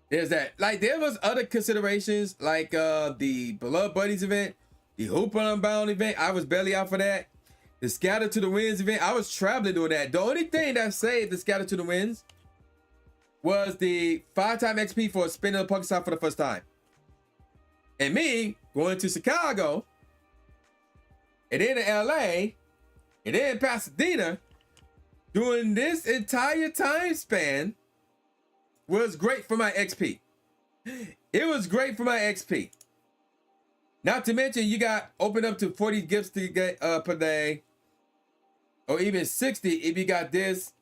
there's that. Like, there was other considerations, like the Beloved Buddies event, the Hooper Unbound event. I was barely out for that. The Scatter to the Winds event, I was traveling doing that. The only thing that saved the Scatter to the Winds was the 5-time XP for spinning a Pokestop for the first time. And me going to Chicago, and then to LA, and then Pasadena, during this entire time span was great for my XP. It was great for my XP. Not to mention, you got open up to 40 gifts to get per day, or even 60 if you got this.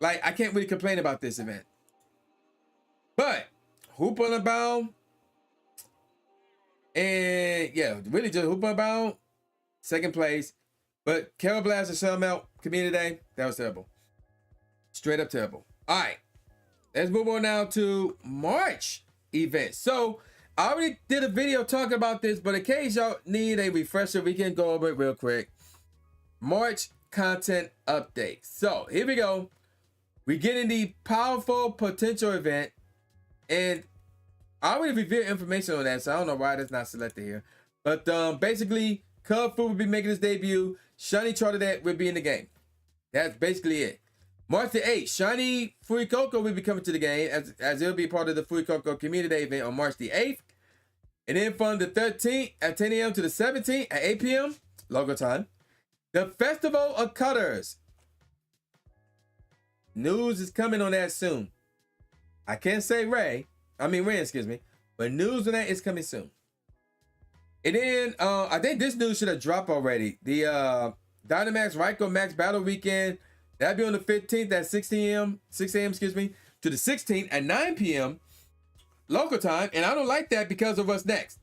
Like, I can't really complain about this event. But Hooper Unbound And yeah, really just hoop about second place. But Carol Blast and Shellmelt Community Day, that was terrible. Straight up terrible. All right, let's move on now to March events. So I already did a video talking about this, but in case y'all need a refresher, we can go over it real quick. March content update. So here we go. We're getting the powerful potential event, and I already revealed information on that, so I don't know why that's not selected here. But basically, Cub Food will be making his debut. Shiny Charterdet will be in the game. That's basically it. March the 8th, Shiny Fuecoco will be coming to the game as it'll be part of the Fuecoco Community Day event on March the 8th. And then from the 13th at 10 a.m. to the 17th at 8 p.m. local time, the Festival of Cutters. News is coming on that soon. I can't say Rain, excuse me. But news on that is coming soon. And then I think this news should have dropped already. The Dynamax Raikou Max Battle Weekend, that'll be on the 15th at 6 a.m., excuse me, to the 16th at 9 p.m. local time. And I don't like that because of what's next.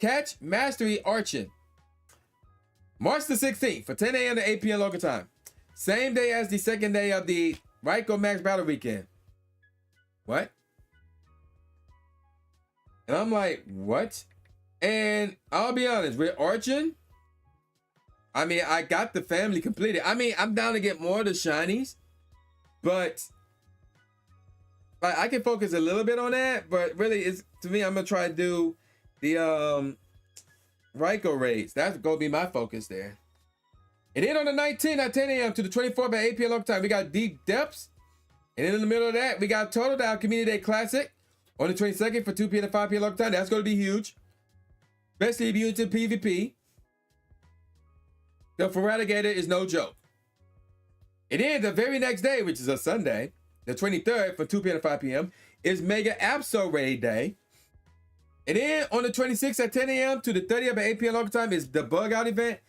Catch Mastery Archon. March the 16th for 10 a.m. to 8 p.m. local time. Same day as the second day of the Raikou Max Battle Weekend. What? And I'm like, what? And I'll be honest, with Archon, I got the family completed. I'm down to get more of the shinies, but like, I can focus a little bit on that, but really, it's to me, I'm gonna try to do the Raikou raids. That's gonna be my focus there. And then on the 19th at 10 a.m. to the 24th at 8 p.m. local time, we got Deep Depths. And then in the middle of that, we got Total Dial Community Day Classic on the 22nd for 2 p.m. to 5 p.m. local time. That's gonna be huge, especially if you're into PvP. The Feraligatr is no joke. And then the very next day, which is a Sunday, the 23rd for 2 p.m. to 5 p.m. is Mega Absol Raid Day. And then on the 26th at 10 a.m. to the 30th at 8 p.m. local time is the Bug Out event.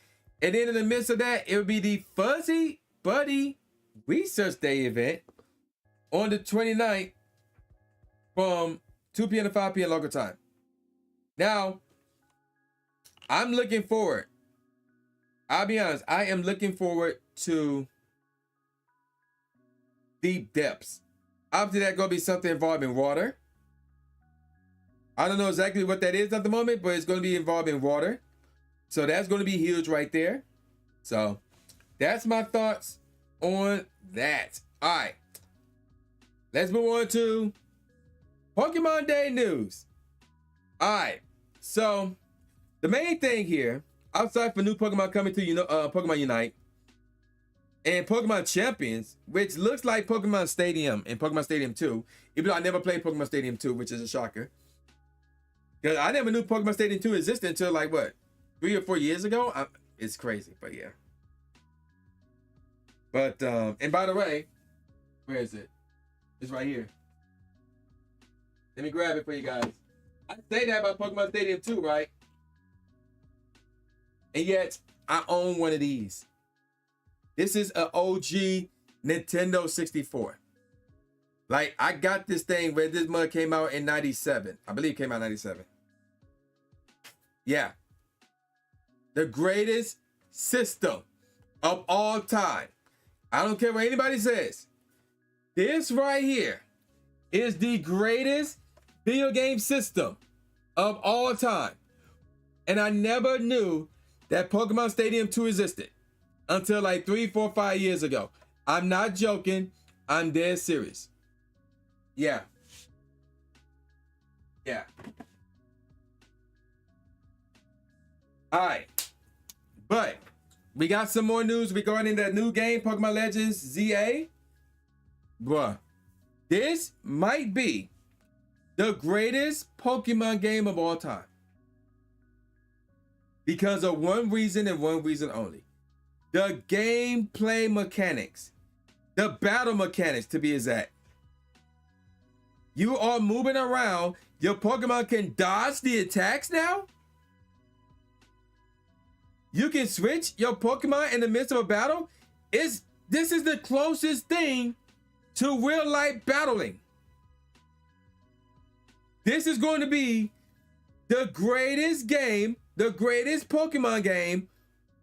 And then in the midst of that, it will be the Fuzzy Buddy Research Day event on the 29th from 2 p.m. to 5 p.m. local time. Now, I'm looking forward. I'll be honest, I am looking forward to Deep Depths. Obviously, that's going to be something involving water. I don't know exactly what that is at the moment, but it's going to be involving water. So that's going to be huge right there. So that's my thoughts on that. All right. Let's move on to Pokemon Day news. All right. So the main thing here, outside for new Pokemon coming to Pokemon Unite and Pokemon Champions, which looks like Pokemon Stadium and Pokemon Stadium 2, even though I never played Pokemon Stadium 2, which is a shocker. Because I never knew Pokemon Stadium 2 existed until like what? 3 or 4 years ago. It's crazy, but yeah. But and by the way, where is it? It's right here. Let me grab it for you guys. I say that about Pokemon Stadium 2, right? And yet I own one of these. This is an OG Nintendo 64. Like, I got this thing where this mug came out in 97. I believe it came out in 97. Yeah. The greatest system of all time. I don't care what anybody says. This right here is the greatest video game system of all time. And I never knew that Pokemon Stadium 2 existed until like 3, 4, 5 years ago. I'm not joking. I'm dead serious. Yeah. Yeah. All right. But we got some more news regarding that new game, Pokemon Legends ZA. Bruh, this might be the greatest Pokemon game of all time. Because of one reason and one reason only. The gameplay mechanics. The battle mechanics, to be exact. You are moving around. Your Pokemon can dodge the attacks now? You can switch your Pokemon in the midst of a battle? This is the closest thing to real life battling. This is going to be the greatest game, the greatest Pokemon game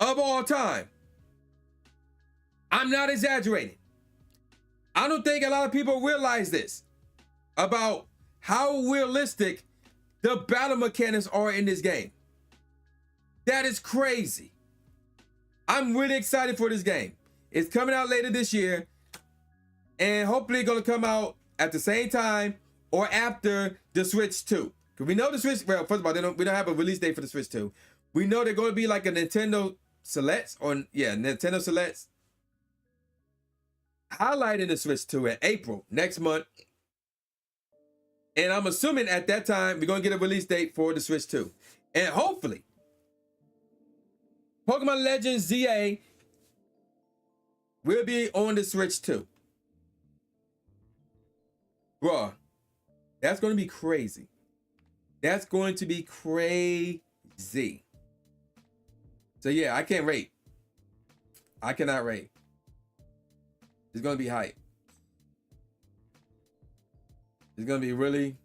of all time. I'm not exaggerating. I don't think a lot of people realize this about how realistic the battle mechanics are in this game. That is crazy. I'm really excited for this game. It's coming out later this year, and hopefully it's gonna come out at the same time or after the Switch 2. Because we know the Switch, well, first of all, we don't have a release date for the Switch 2. We know they're gonna be like a Nintendo Selects, or yeah, Nintendo Selects, highlighting the Switch 2 in April next month. And I'm assuming at that time, we're gonna get a release date for the Switch 2. And hopefully, Pokemon Legends ZA will be on the Switch 2. Bruh, that's going to be crazy. That's going to be crazy. So yeah, I can't wait. I cannot wait. It's going to be hype. It's going to be really,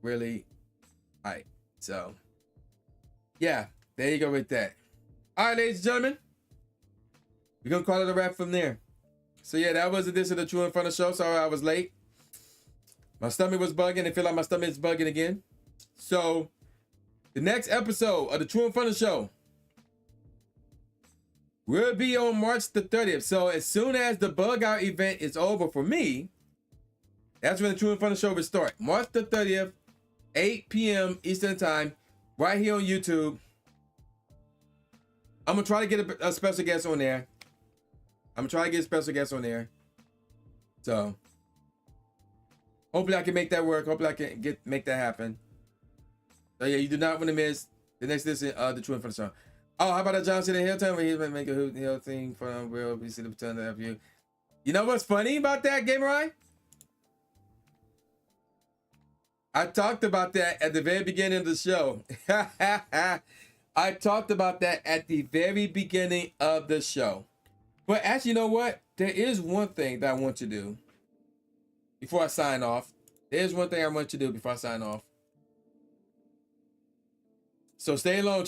really hype. So yeah, there you go with that. All right, ladies and gentlemen, we're going to call it a wrap from there. So yeah, that was this of the Tru Inferno Show. Sorry I was late. My stomach was bugging. I feel like my stomach is bugging again. So the next episode of the Tru Inferno Show will be on March the 30th. So as soon as the bug out event is over for me, that's when the Tru Inferno Show will start. March the 30th, 8 p.m. Eastern Time, right here on YouTube. I'm going to try to get a special guest on there. So hopefully I can make that work. Hopefully I can make that happen. So yeah, you do not want to miss the next edition of the Tru Inferno Show. Oh, how about that John Cena Hill time where he's make a Hill thing from Will be see the turn of you. You know what's funny about that, Gamer Eye? I talked about that at the very beginning of the show. I talked about that at the very beginning of the show. But actually, you know what? There is one thing that I want to do before I sign off. There's one thing I want to do before I sign off. So stay along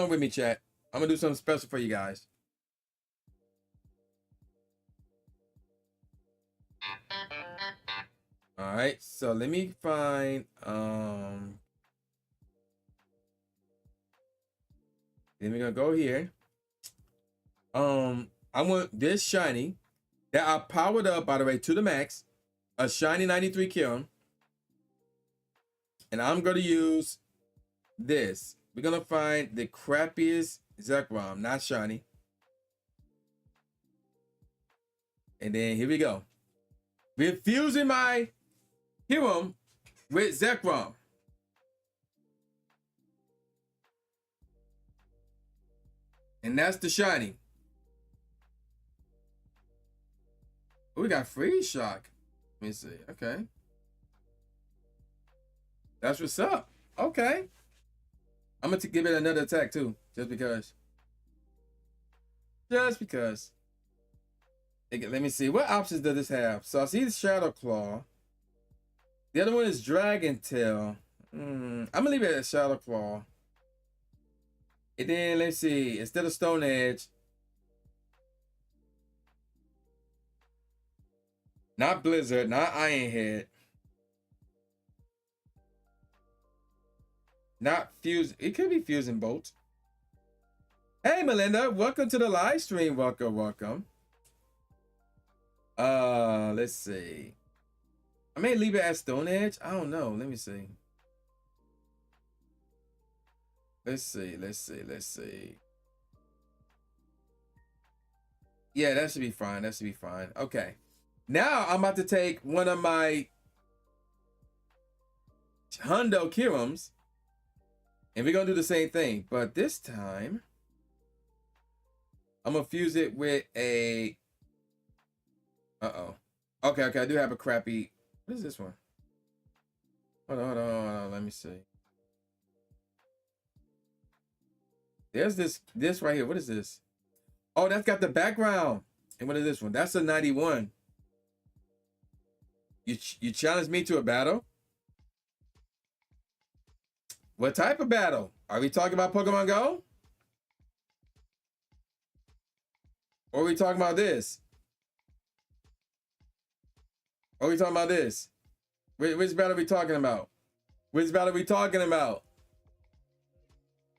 with me, chat. I'm gonna do something special for you guys. All right, so let me find then we're gonna go here. I want this shiny that I powered up, by the way, to the max, a shiny 93 Kiln. And I'm gonna use this. We're gonna find the crappiest Zekrom, not shiny. And then here we go. We're fusing my Hiram with Zekrom. And that's the shiny. Oh, we got Freeze Shock. Let me see. Okay. That's what's up. Okay. I'm going to give it another attack too. Just because. Just because. Let me see. What options does this have? So I see the Shadow Claw. The other one is Dragon Tail. I'm going to leave it at Shadow Claw. And then let's see, instead of Stone Edge, not Blizzard, not Iron Head, not Fuse. It could be Fusing Bolt. Hey Melinda, welcome to the live stream. Welcome. Let's see. I may leave it at Stone Edge. I don't know. Let me see. Let's see. Yeah, that should be fine. Okay. Now I'm about to take one of my Hundo Kirums, and we're gonna do the same thing, but this time I'm gonna fuse it with a Okay, I do have a crappy. What is this one? Hold on. Let me see. There's this right here. What is this? Oh, that's got the background. And what is this one? That's a 91. You challenged me to a battle? What type of battle? Are we talking about Pokemon Go? Or are we talking about this? Or are we talking about this? Which battle are we talking about? Which battle are we talking about?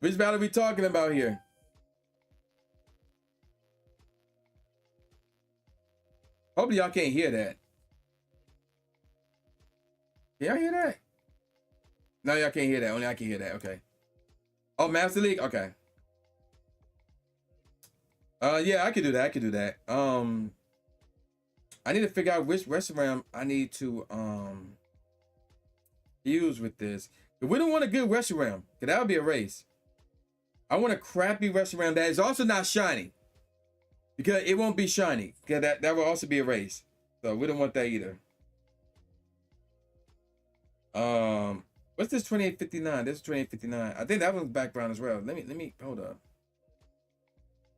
Which battle are we talking about here? Hopefully y'all can't hear that. Can y'all hear that? No, y'all can't hear that. Only I can hear that. Okay. Oh, Master League? Okay. Yeah, I could do that. I could do that. I need to figure out which Reshiram I need to use with this. If we don't want a good Reshiram, because that would be a race. I want a crappy Reshiram that is also not shiny. Because it won't be shiny. Because that will also be a race. So we don't want that either. What's this 2859? This is 2859. I think that one's background as well. Let me hold up.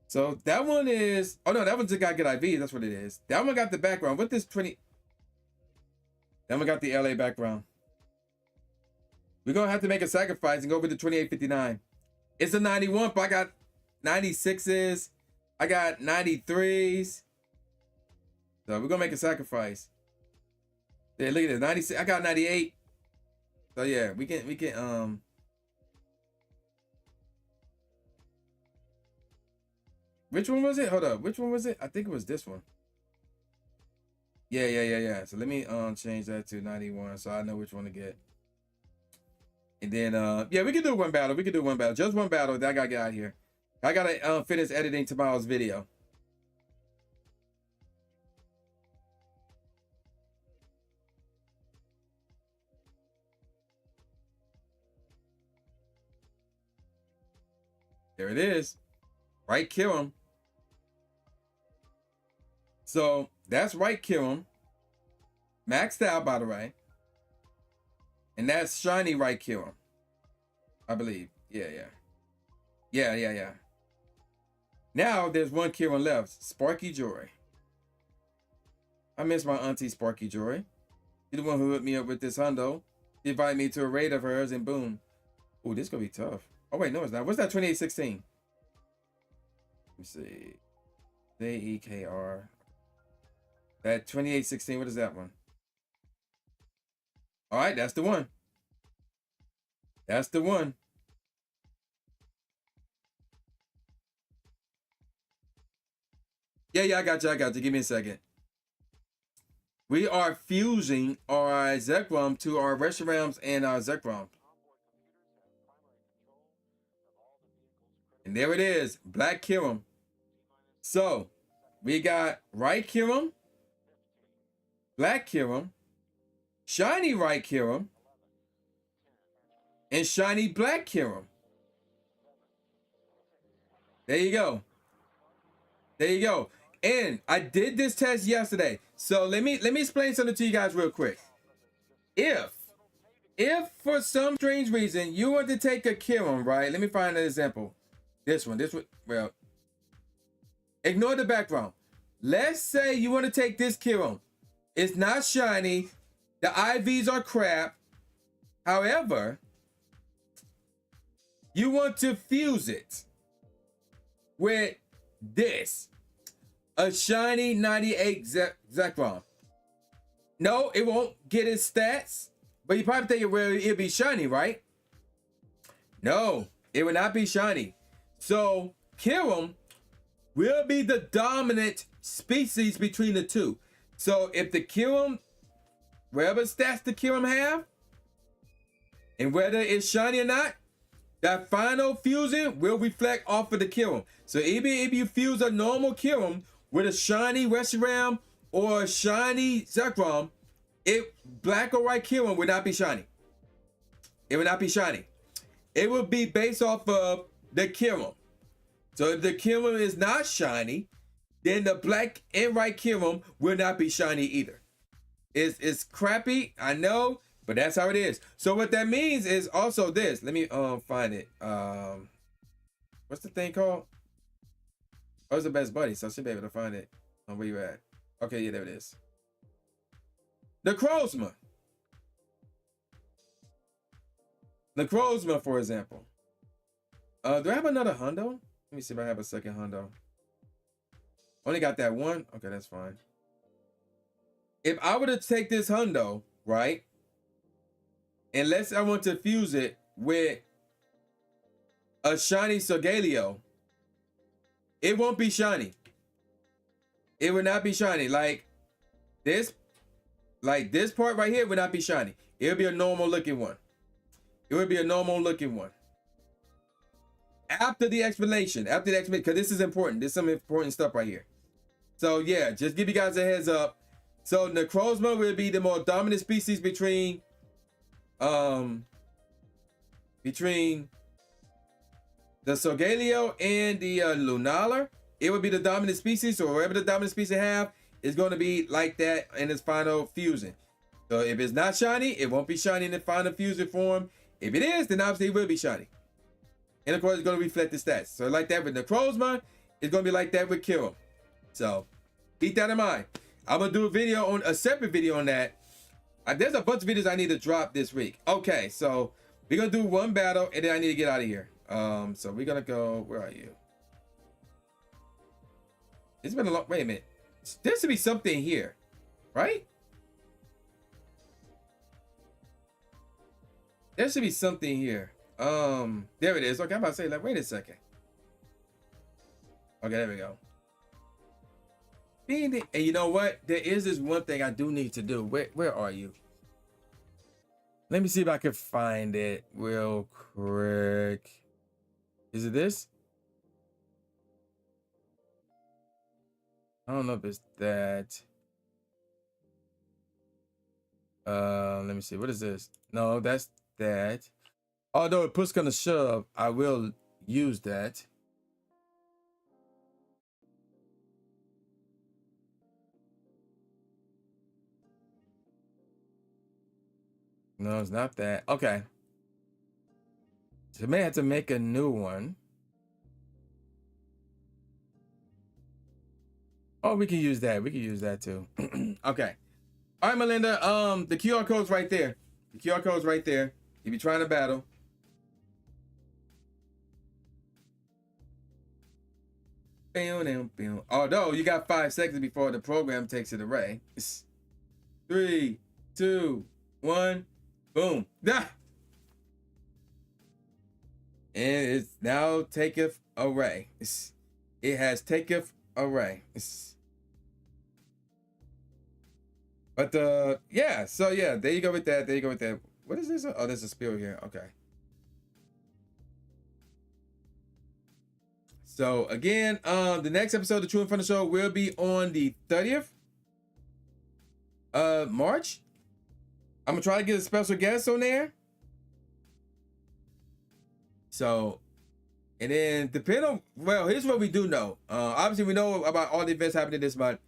So that one is, oh no, that one's got good IV. That's what it is. That one got the background. What this 20? That one got the LA background. We're gonna have to make a sacrifice and go with the 2859. It's a 91, but I got 96s. I got 93s. So we're gonna make a sacrifice. Yeah, look at this. 96. I got 98. So yeah, we can which one was it? Hold up. Which one was it? I think it was this one. Yeah. So let me change that to 91 so I know which one to get. And then yeah, we can do one battle. We can do one battle. Just one battle that I gotta get out of here. I gotta finish editing tomorrow's video. There it is. Right Kirim. So that's right Kirim. Maxed out, by the way. And that's shiny right Kirim. I believe. Yeah. Now there's one Kirim left. Sparky Joy. I miss my auntie Sparky Joy. She's the one who hooked me up with this hundo. She invited me to a raid of hers and boom. Ooh, this gonna be tough. Oh wait, no, it's not. What's that 2816? Let me see. JEKR. That 2816, what is that one? All right, that's the one. That's the one. Yeah, I got you. Give me a second. We are fusing our Zekrom to our Reshirams and our Zekrom. And there it is, Black Kirim. So, we got right Kirim, Black Kirim, shiny right Kirim, and shiny Black Kirim. There you go. There you go. And I did this test yesterday. So let me explain something to you guys real quick. If for some strange reason you want to take a Kirim, right? Let me find an example. This one, well, ignore the background. Let's say you want to take this Kirim. It's not shiny. The IVs are crap. However, you want to fuse it with this. A shiny 98 Zekrom. No, it won't get its stats. But you probably think it'll be shiny, right? No, it will not be shiny. So, Kirim will be the dominant species between the two. So, if the Kirim, whatever stats the Kirim have, and whether it's shiny or not, that final fusion will reflect off of the Kirim. So, even if you fuse a normal Kirim with a shiny Reshiram or a shiny Zekrom, black or white Kirim would not be shiny. It would not be shiny. It would be based off of the Kirim. So if the Kirim is not shiny, then the black and white Kirim will not be shiny either. It's crappy, I know, but that's how it is. So what that means is also this. Let me find it. What's the thing called? Oh, it's the best buddy, so I should be able to find it. Where you at? Okay, yeah, there it is. The Crozma. Necrozma, for example. Do I have another hundo? Let me see if I have a second hundo. Only got that one. Okay, that's fine. If I were to take this hundo, right? Unless I want to fuse it with a shiny Solgaleo, it won't be shiny. It would not be shiny. Like this part right here would not be shiny. It would be a normal looking one. It would be a normal looking one. After the explanation, because this is important. There's some important stuff right here. So yeah, just give you guys a heads up. So Necrozma will be the more dominant species between the Solgaleo and the Lunala. It would be the dominant species, so wherever the dominant species have is going to be like that in its final fusion. So if it's not shiny, it won't be shiny in the final fusion form. If it is, then obviously it will be shiny. And of course, it's going to reflect the stats. So like that with Necrozma, it's going to be like that with Kiro. So keep that in mind. I'm going to do a video on a separate video on that. There's a bunch of videos I need to drop this week. Okay, so we're going to do one battle and then I need to get out of here. So we're going to go, where are you? It's been a long, wait a minute. There should be something here, right? There should be something here. There it is. Okay, I'm about to say, like, wait a second. Okay, there we go. And you know what? There is this one thing I do need to do. Where are you? Let me see if I can find it real quick. Is it this? I don't know if it's that. Let me see. What is this? No, that's that. Although it push gonna shove, I will use that. No, it's not that. Okay. So I may have to make a new one. Oh, we can use that. We can use that too. Okay. All right, Melinda. The QR code's right there. The QR code's right there. If you're trying to battle. Although you got 5 seconds before the program takes it away. 3, 2, 1, boom. Ah! And it's now taketh away. It has taketh away. But yeah, so yeah, there you go with that. There you go with that. What is this? Oh, there's a spill here. Okay. So again, the next episode of the Tru Inferno Show will be on the 30th of March. I'm gonna try to get a special guest on there. So, and then depending on, well, here's what we do know. Obviously we know about all the events happening this month.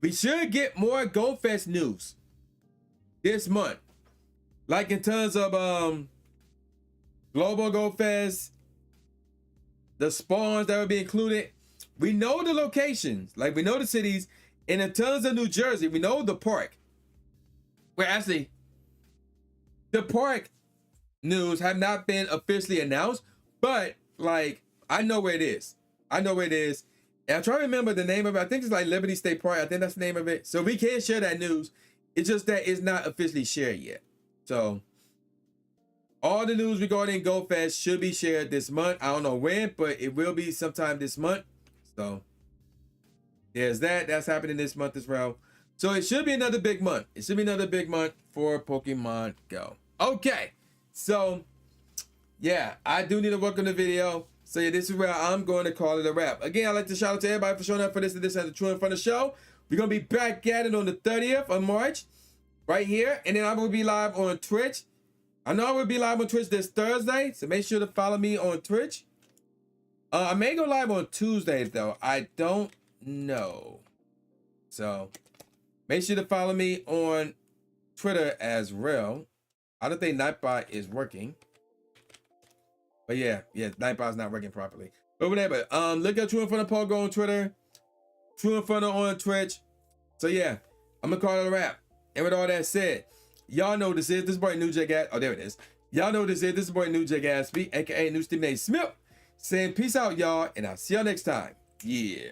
We should get more Go Fest news this month. Like in terms of Global Go Fest, the spawns that will be included. We know the locations, like we know the cities, and in terms of New Jersey, we know the park. Well, actually, the park news have not been officially announced, but like I know where it is. I know where it is. And I'm trying to remember the name of it. I think it's like Liberty State Park. I think that's the name of it. So we can share that news. It's just that it's not officially shared yet. So all the news regarding Go Fest should be shared this month. I don't know when, but it will be sometime this month. So there's that. That's happening this month as well. So it should be another big month. It should be another big month for Pokemon Go. Okay. So yeah, I do need to work on the video. So yeah, this is where I'm going to call it a wrap. Again, I'd like to shout out to everybody for showing up for this edition of the Tru Inferno Show. We're going to be back at it on the 30th of March right here. And then I will be live on Twitch. I know I will be live on Twitch this Thursday, so make sure to follow me on Twitch. I may go live on Tuesday, though. I don't know. So make sure to follow me on Twitter as well. I don't think Nightbot is working. But yeah, Nightbot's not working properly. But whatever. Look at Tru Inferno Pogo on Twitter. Tru Inferno on Twitch. So yeah, I'm gonna call it a wrap. And with all that said, y'all know what this is. This is boy New Jack at. Oh, there it is. Y'all know what this is. This is boy New J Gatsby, aka New Stephen A. Smith, saying peace out, y'all, and I'll see y'all next time. Yeah.